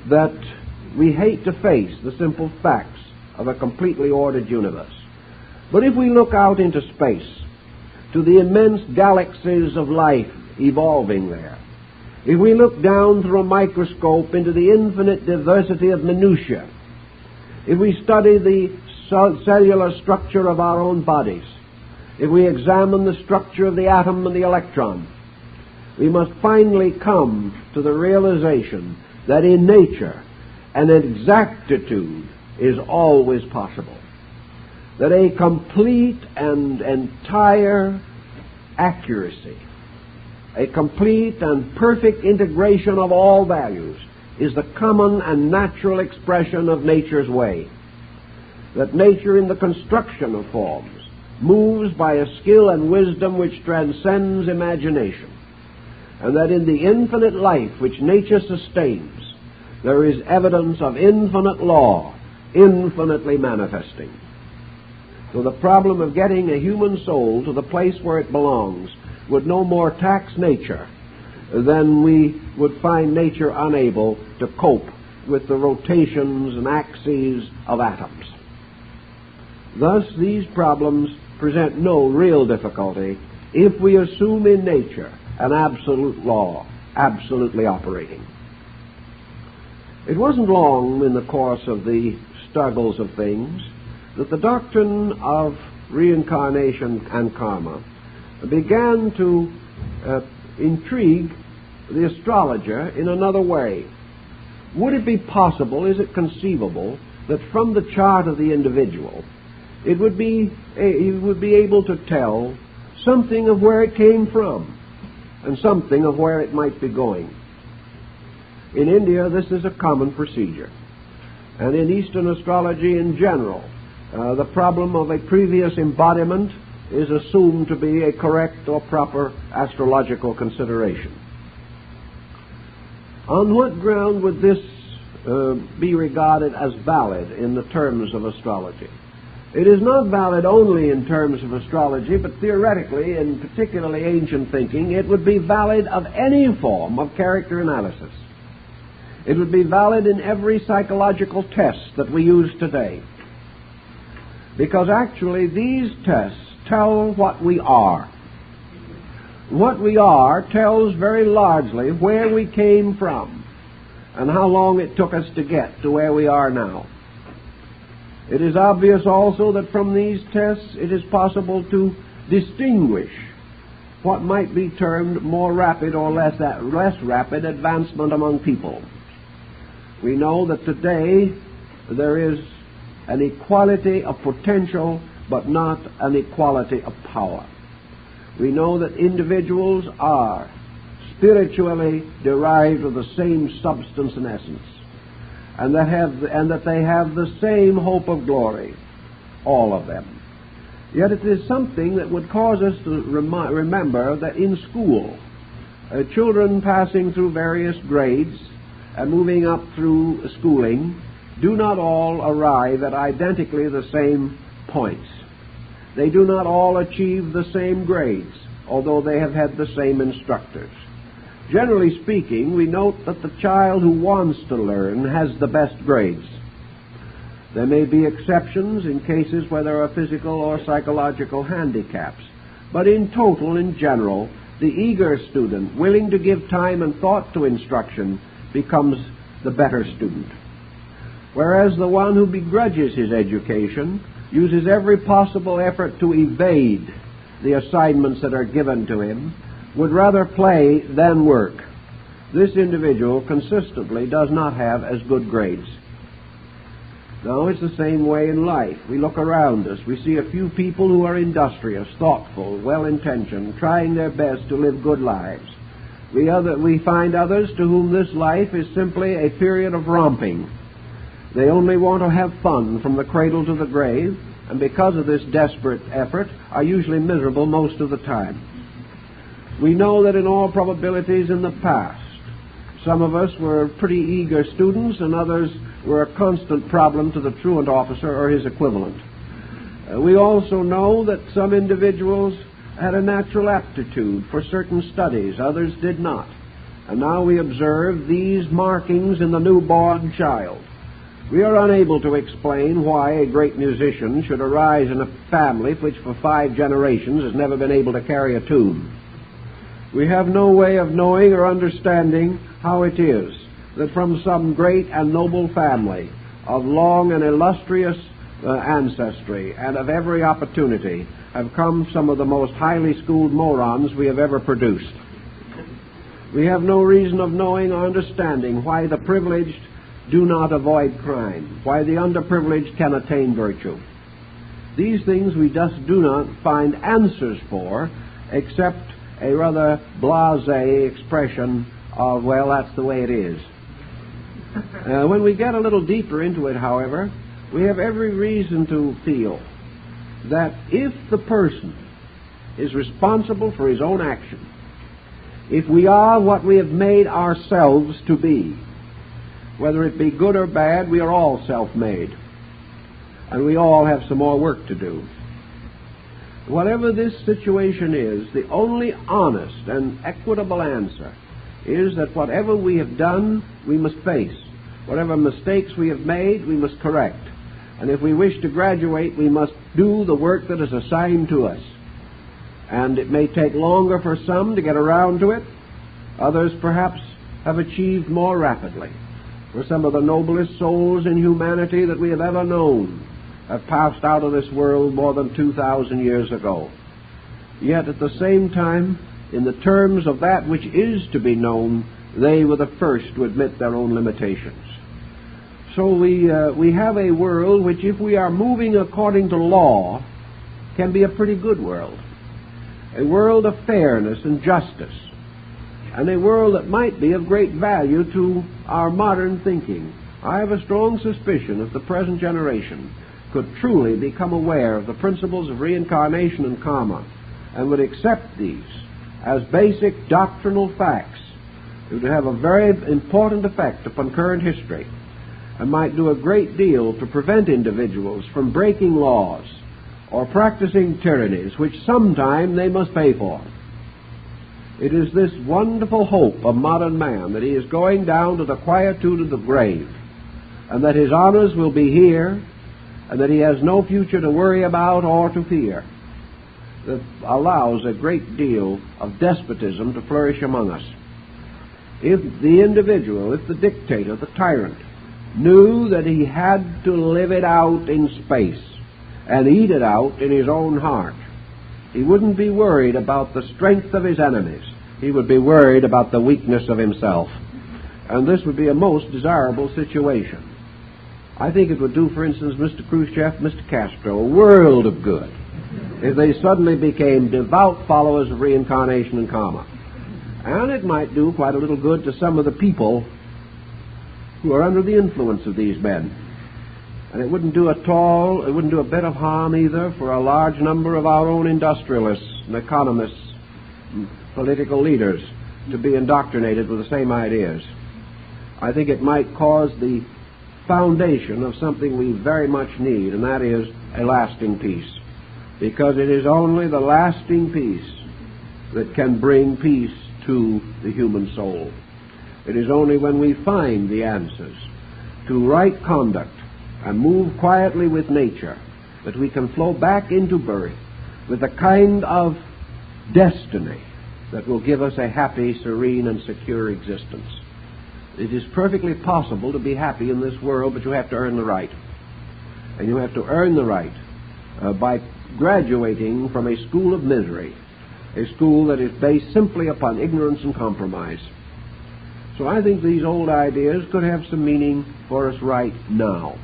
that we hate to face the simple facts of a completely ordered universe. But if we look out into space, to the immense galaxies of life evolving there, if we look down through a microscope into the infinite diversity of minutiae, if we study the cellular structure of our own bodies, if we examine the structure of the atom and the electron, we must finally come to the realization that in nature an exactitude is always possible, that a complete and entire accuracy, a complete and perfect integration of all values is the common and natural expression of nature's way, that nature in the construction of forms moves by a skill and wisdom which transcends imagination, and that in the infinite life which nature sustains there is evidence of infinite law infinitely manifesting. So the problem of getting a human soul to the place where it belongs would no more tax nature than we would find nature unable to cope with the rotations and axes of atoms. Thus, these problems present no real difficulty if we assume in nature an absolute law, absolutely operating. It wasn't long in the course of the struggles of things that the doctrine of reincarnation and karma began to intrigue the astrologer in another way. Would it be possible, is it conceivable, that from the chart of the individual he would be able to tell something of where it came from and something of where it might be going? In India, this is a common procedure, and in Eastern astrology in general, the problem of a previous embodiment is assumed to be a correct or proper astrological consideration. On what ground would this be regarded as valid in the terms of astrology? It is not valid only in terms of astrology, but theoretically, in particularly ancient thinking, it would be valid of any form of character analysis. It would be valid in every psychological test that we use today. Because actually these tests tell what we are. What we are tells very largely where we came from and how long it took us to get to where we are now. It is obvious also that from these tests it is possible to distinguish what might be termed more rapid or less rapid advancement among people. We know that today there is an equality of potential, but not an equality of power. We know that individuals are spiritually derived of the same substance and essence, and that they have the same hope of glory, all of them. Yet it is something that would cause us to remember that in school, children passing through various grades and moving up through schooling do not all arrive at identically the same points. They do not all achieve the same grades, although they have had the same instructors. Generally speaking, we note that the child who wants to learn has the best grades. There may be exceptions in cases where there are physical or psychological handicaps, but in total, in general, the eager student, willing to give time and thought to instruction, becomes the better student. Whereas the one who begrudges his education uses every possible effort to evade the assignments that are given to him, would rather play than work. This individual consistently does not have as good grades. Now, it's the same way in life. We look around us. We see a few people who are industrious, thoughtful, well-intentioned, trying their best to live good lives. We find others to whom this life is simply a period of romping. They only want to have fun from the cradle to the grave, and because of this desperate effort, are usually miserable most of the time. We know that in all probabilities in the past, some of us were pretty eager students, and others were a constant problem to the truant officer or his equivalent. We also know that some individuals had a natural aptitude for certain studies, others did not. And now we observe these markings in the newborn child. We are unable to explain why a great musician should arise in a family which for 5 generations has never been able to carry a tune. We have no way of knowing or understanding how it is that from some great and noble family of long and illustrious ancestry and of every opportunity have come some of the most highly schooled morons we have ever produced. We have no reason of knowing or understanding why the privileged do not avoid crime, why the underprivileged can attain virtue. These things we just do not find answers for, except a rather blasé expression of, well, that's the way it is. When we get a little deeper into it, however, we have every reason to feel that if the person is responsible for his own action, if we are what we have made ourselves to be, whether it be good or bad, we are all self-made, and we all have some more work to do. Whatever this situation is, the only honest and equitable answer is that whatever we have done, we must face. Whatever mistakes we have made, we must correct. And if we wish to graduate, we must do the work that is assigned to us. And it may take longer for some to get around to it. Others perhaps have achieved more rapidly. For some of the noblest souls in humanity that we have ever known have passed out of this world more than 2,000 years ago. Yet at the same time, in the terms of that which is to be known, they were the first to admit their own limitations. So we have a world which, if we are moving according to law, can be a pretty good world. A world of fairness and justice, and a world that might be of great value to our modern thinking. I have a strong suspicion that the present generation could truly become aware of the principles of reincarnation and karma, and would accept these as basic doctrinal facts. It would have a very important effect upon current history, and might do a great deal to prevent individuals from breaking laws or practicing tyrannies which sometime they must pay for. It is this wonderful hope of modern man that he is going down to the quietude of the grave, and that his honors will be here, and that he has no future to worry about or to fear, that allows a great deal of despotism to flourish among us. If the individual, if the dictator, the tyrant, knew that he had to live it out in space and eat it out in his own heart, he wouldn't be worried about the strength of his enemies. He would be worried about the weakness of himself. And this would be a most desirable situation. I think it would do, for instance, Mr. Khrushchev, Mr. Castro, a world of good if they suddenly became devout followers of reincarnation and karma. And it might do quite a little good to some of the people who are under the influence of these men. And it wouldn't do a bit of harm either for a large number of our own industrialists and economists and political leaders to be indoctrinated with the same ideas. I think it might cause the foundation of something we very much need, and that is a lasting peace. Because it is only the lasting peace that can bring peace to the human soul. It is only when we find the answers to right conduct and move quietly with nature that we can flow back into birth with a kind of destiny that will give us a happy, serene, and secure existence. It is perfectly possible to be happy in this world, but you have to earn the right. And you have to earn the right by graduating from a school of misery, a school that is based simply upon ignorance and compromise. So I think these old ideas could have some meaning for us right now.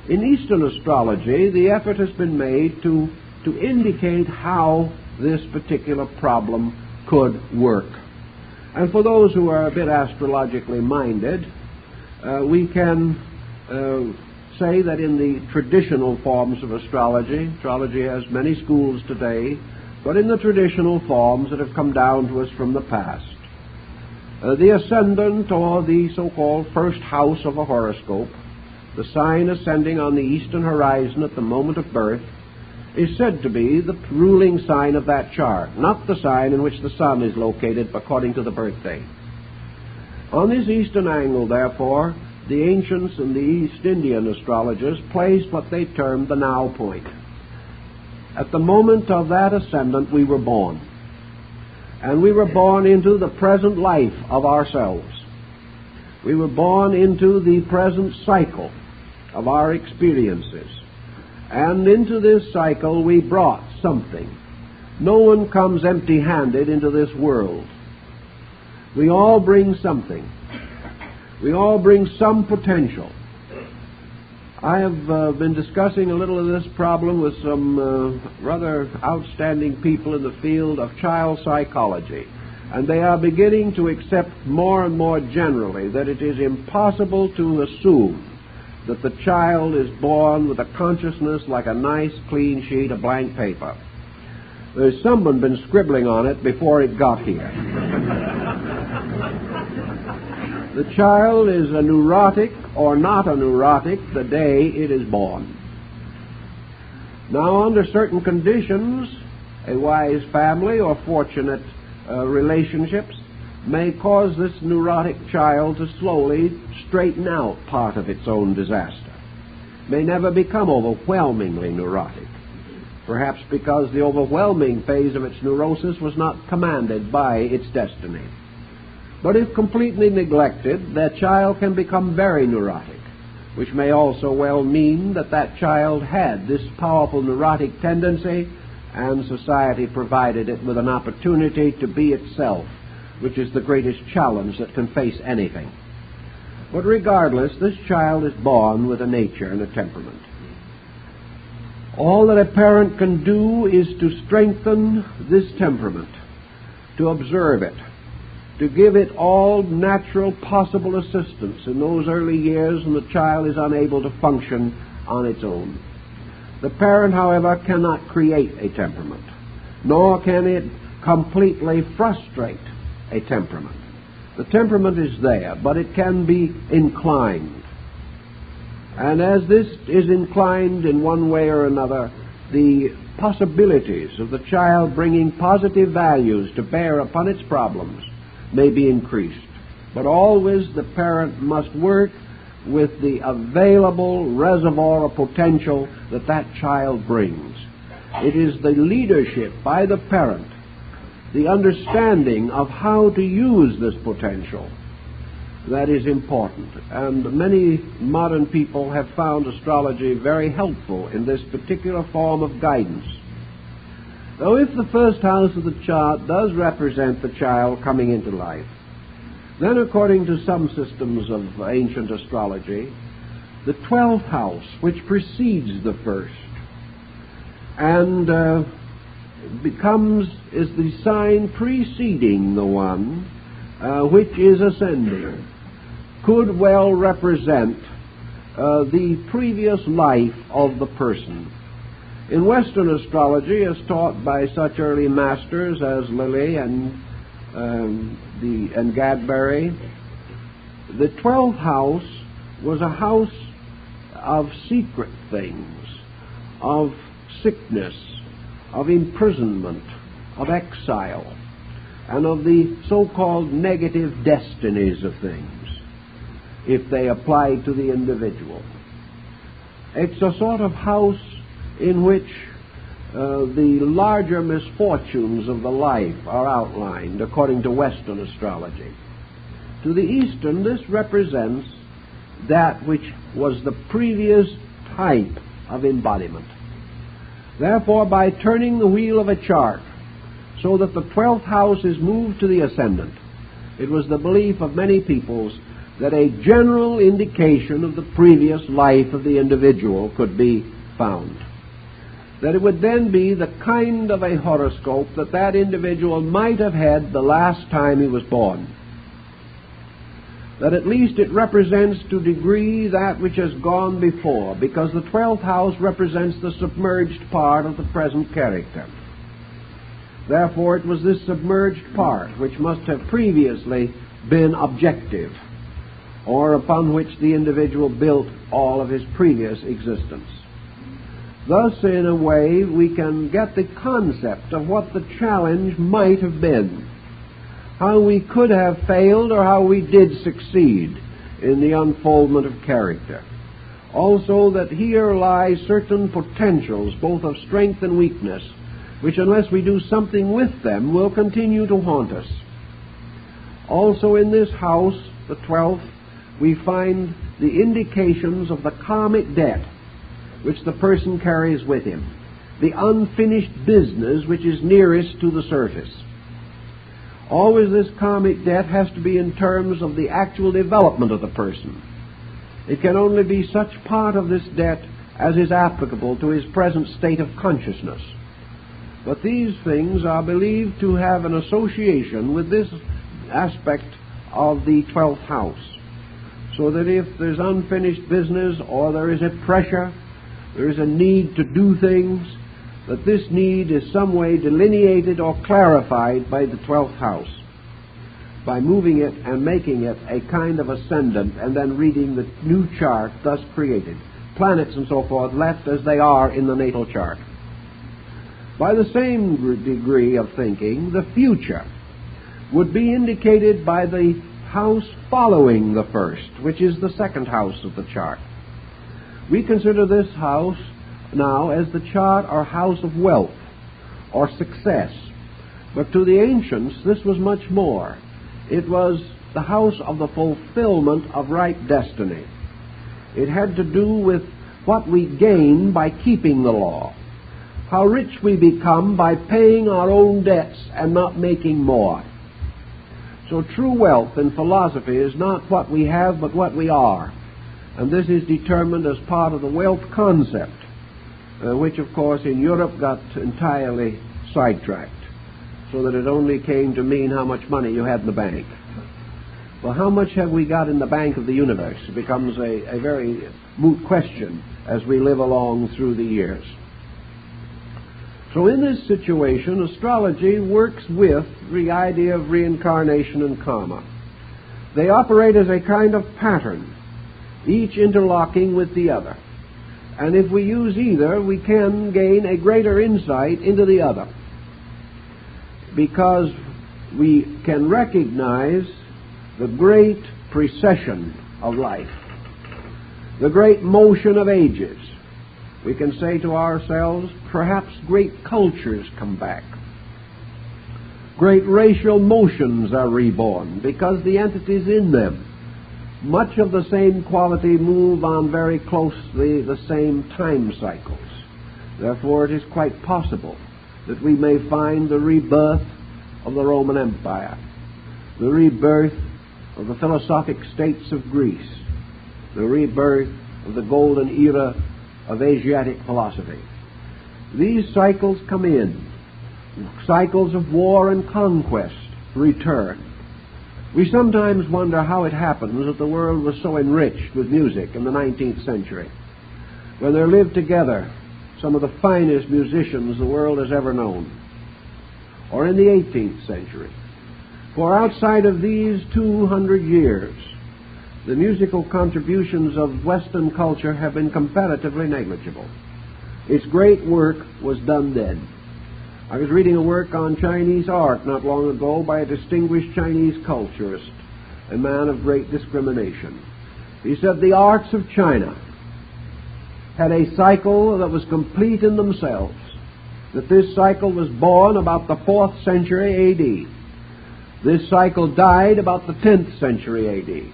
In Eastern astrology, the effort has been made to indicate how this particular problem could work. And for those who are a bit astrologically minded, we can say that in the traditional forms of astrology has many schools today, but in the traditional forms that have come down to us from the past, the ascendant, or the so-called first house of a horoscope, the sign ascending on the eastern horizon at the moment of birth, is said to be the ruling sign of that chart, not the sign in which the sun is located according to the birthday. On this eastern angle, therefore, the ancients and the East Indian astrologers placed what they termed the now point. At the moment of that ascendant, we were born. And we were born into the present life of ourselves. We were born into the present cycle of our experiences. And into this cycle we brought something. No one comes empty-handed into this world. We all bring something. We all bring some potential. I have been discussing a little of this problem with some rather outstanding people in the field of child psychology, and they are beginning to accept more and more generally that it is impossible to assume that the child is born with a consciousness like a nice clean sheet of blank paper. There's someone been scribbling on it before it got here. The child is a neurotic or not a neurotic the day it is born. Now, under certain conditions, a wise family or fortunate relationships may cause this neurotic child to slowly straighten out part of its own disaster. May never become overwhelmingly neurotic, perhaps because the overwhelming phase of its neurosis was not commanded by its destiny. But if completely neglected, that child can become very neurotic, which may also well mean that that child had this powerful neurotic tendency and society provided it with an opportunity to be itself, which is the greatest challenge that can face anything. But regardless, this child is born with a nature and a temperament. All that a parent can do is to strengthen this temperament, to observe it, to give it all natural possible assistance in those early years when the child is unable to function on its own. The parent, however, cannot create a temperament, nor can it completely frustrate a temperament. The temperament is there, but it can be inclined. And as this is inclined in one way or another, the possibilities of the child bringing positive values to bear upon its problems may be increased. But always the parent must work with the available reservoir of potential that that child brings. It is the leadership by the parent, the understanding of how to use this potential, that is important. And many modern people have found astrology very helpful in this particular form of guidance. Though if the first house of the chart does represent the child coming into life, then according to some systems of ancient astrology, the 12th house, which precedes the first, and is the sign preceding the one which is ascending, could well represent the previous life of the person. In Western astrology, as taught by such early masters as Lilly and Gadbury, the 12th house was a house of secret things, of sickness, of imprisonment, of exile, and of the so-called negative destinies of things, if they applied to the individual. It's a sort of house in which the larger misfortunes of the life are outlined according to Western astrology. To the Eastern, this represents that which was the previous type of embodiment. Therefore, by turning the wheel of a chart so that the 12th house is moved to the ascendant, it was the belief of many peoples that a general indication of the previous life of the individual could be found. That it would then be the kind of a horoscope that that individual might have had the last time he was born. That at least it represents to a degree that which has gone before, because the 12th house represents the submerged part of the present character. Therefore, it was this submerged part which must have previously been objective, or upon which the individual built all of his previous existence. Thus, in a way, we can get the concept of what the challenge might have been, how we could have failed or how we did succeed in the unfoldment of character. Also, that here lie certain potentials, both of strength and weakness, which unless we do something with them will continue to haunt us. Also in this house, the 12th, we find the indications of the karmic debt which the person carries with him, the unfinished business which is nearest to the surface. Always this karmic debt has to be in terms of the actual development of the person. It can only be such part of this debt as is applicable to his present state of consciousness. But these things are believed to have an association with this aspect of the 12th house, so that if there's unfinished business or there is a pressure, there is a need to do things, that this need is some way delineated or clarified by the 12th house, by moving it and making it a kind of ascendant and then reading the new chart thus created, planets and so forth left as they are in the natal chart. By the same degree of thinking, the future would be indicated by the house following the first, which is the second house of the chart. We consider this house now as the chart or house of wealth or success. But to the ancients, this was much more. It was the house of the fulfillment of right destiny. It had to do with what we gain by keeping the law, how rich we become by paying our own debts and not making more. So true wealth in philosophy is not what we have, but what we are. And this is determined as part of the wealth concept, which, of course, in Europe got entirely sidetracked, so that it only came to mean how much money you had in the bank. Well, how much have we got in the bank of the universe? It becomes a very moot question as we live along through the years. So in this situation, astrology works with the idea of reincarnation and karma. They operate as a kind of pattern, each interlocking with the other. And if we use either, we can gain a greater insight into the other, because we can recognize the great precession of life, the great motion of ages. We can say to ourselves, perhaps great cultures come back. Great racial motions are reborn because the entities in them, much of the same quality, move on very closely the same time cycles. Therefore, it is quite possible that we may find the rebirth of the Roman Empire, the rebirth of the philosophic states of Greece, the rebirth of the golden era of Asiatic philosophy. These cycles come in. Cycles of war and conquest return. We sometimes wonder how it happens that the world was so enriched with music in the 19th century, when there lived together some of the finest musicians the world has ever known, or in the 18th century. For outside of these 200 years, the musical contributions of Western culture have been comparatively negligible. Its great work was done then. I was reading a work on Chinese art not long ago by a distinguished Chinese culturist, a man of great discrimination. He said the arts of China had a cycle that was complete in themselves, that this cycle was born about the 4th century A.D. This cycle died about the 10th century A.D.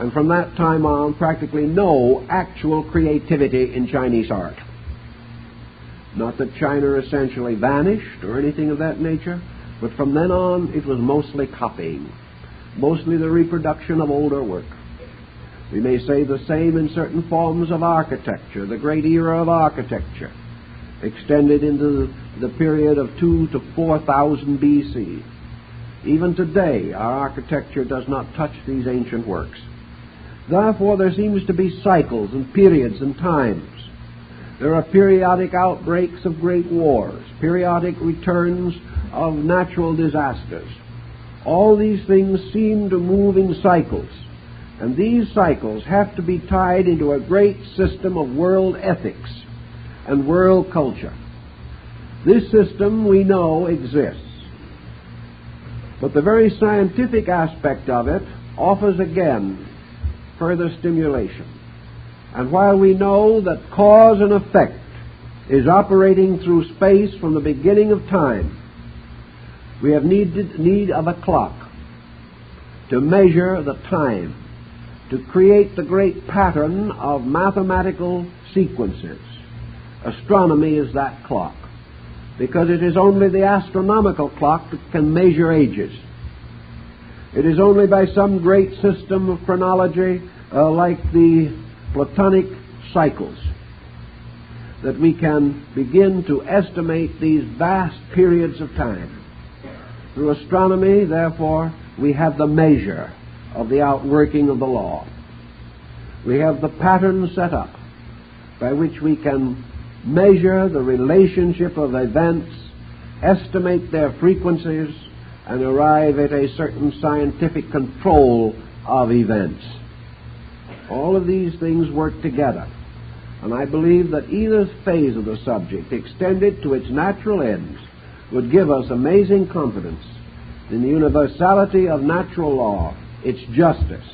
And from that time on, practically no actual creativity in Chinese art. Not that China essentially vanished or anything of that nature, but from then on it was mostly copying, mostly the reproduction of older work. We may say the same in certain forms of architecture. The great era of architecture extended into the period of 2 to 4,000 B.C. Even today, our architecture does not touch these ancient works. Therefore, there seems to be cycles and periods and times. There are periodic outbreaks of great wars, periodic returns of natural disasters. All these things seem to move in cycles, and these cycles have to be tied into a great system of world ethics and world culture. This system we know exists, but the very scientific aspect of it offers again further stimulation. And while we know that cause and effect is operating through space from the beginning of time. We have need of a clock to measure the time, to create the great pattern of mathematical sequences. Astronomy is that clock, because it is only the astronomical clock that can measure ages. It is only by some great system of chronology, like the Platonic cycles, that we can begin to estimate these vast periods of time. Through astronomy, therefore, we have the measure of the outworking of the law. We have the pattern set up by which we can measure the relationship of events, estimate their frequencies, and arrive at a certain scientific control of events. All of these things work together, and I believe that either phase of the subject, extended to its natural ends, would give us amazing confidence in the universality of natural law, its justice,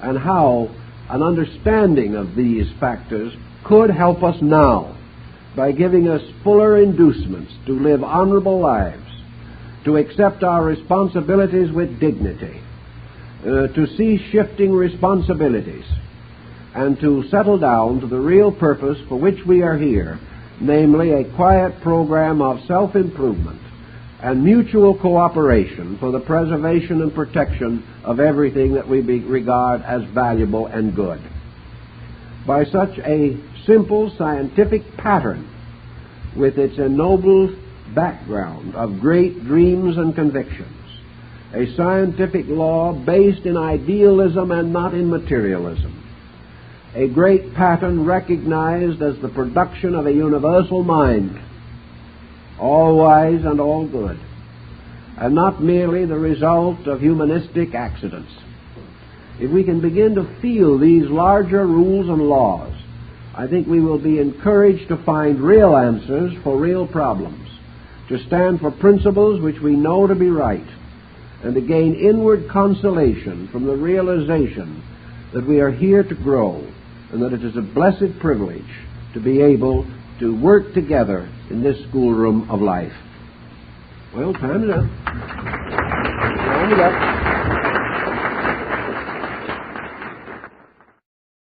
and how an understanding of these factors could help us now by giving us fuller inducements to live honorable lives, to accept our responsibilities with dignity, to see shifting responsibilities, and to settle down to the real purpose for which we are here, namely a quiet program of self-improvement and mutual cooperation for the preservation and protection of everything that we regard as valuable and good. By such a simple scientific pattern, with its ennobled background of great dreams and convictions, a scientific law based in idealism and not in materialism, a great pattern recognized as the production of a universal mind, all wise and all good, and not merely the result of humanistic accidents. If we can begin to feel these larger rules and laws, I think we will be encouraged to find real answers for real problems, to stand for principles which we know to be right, and to gain inward consolation from the realization that we are here to grow, and that it is a blessed privilege to be able to work together in this schoolroom of life. Well, time is up. Time is up.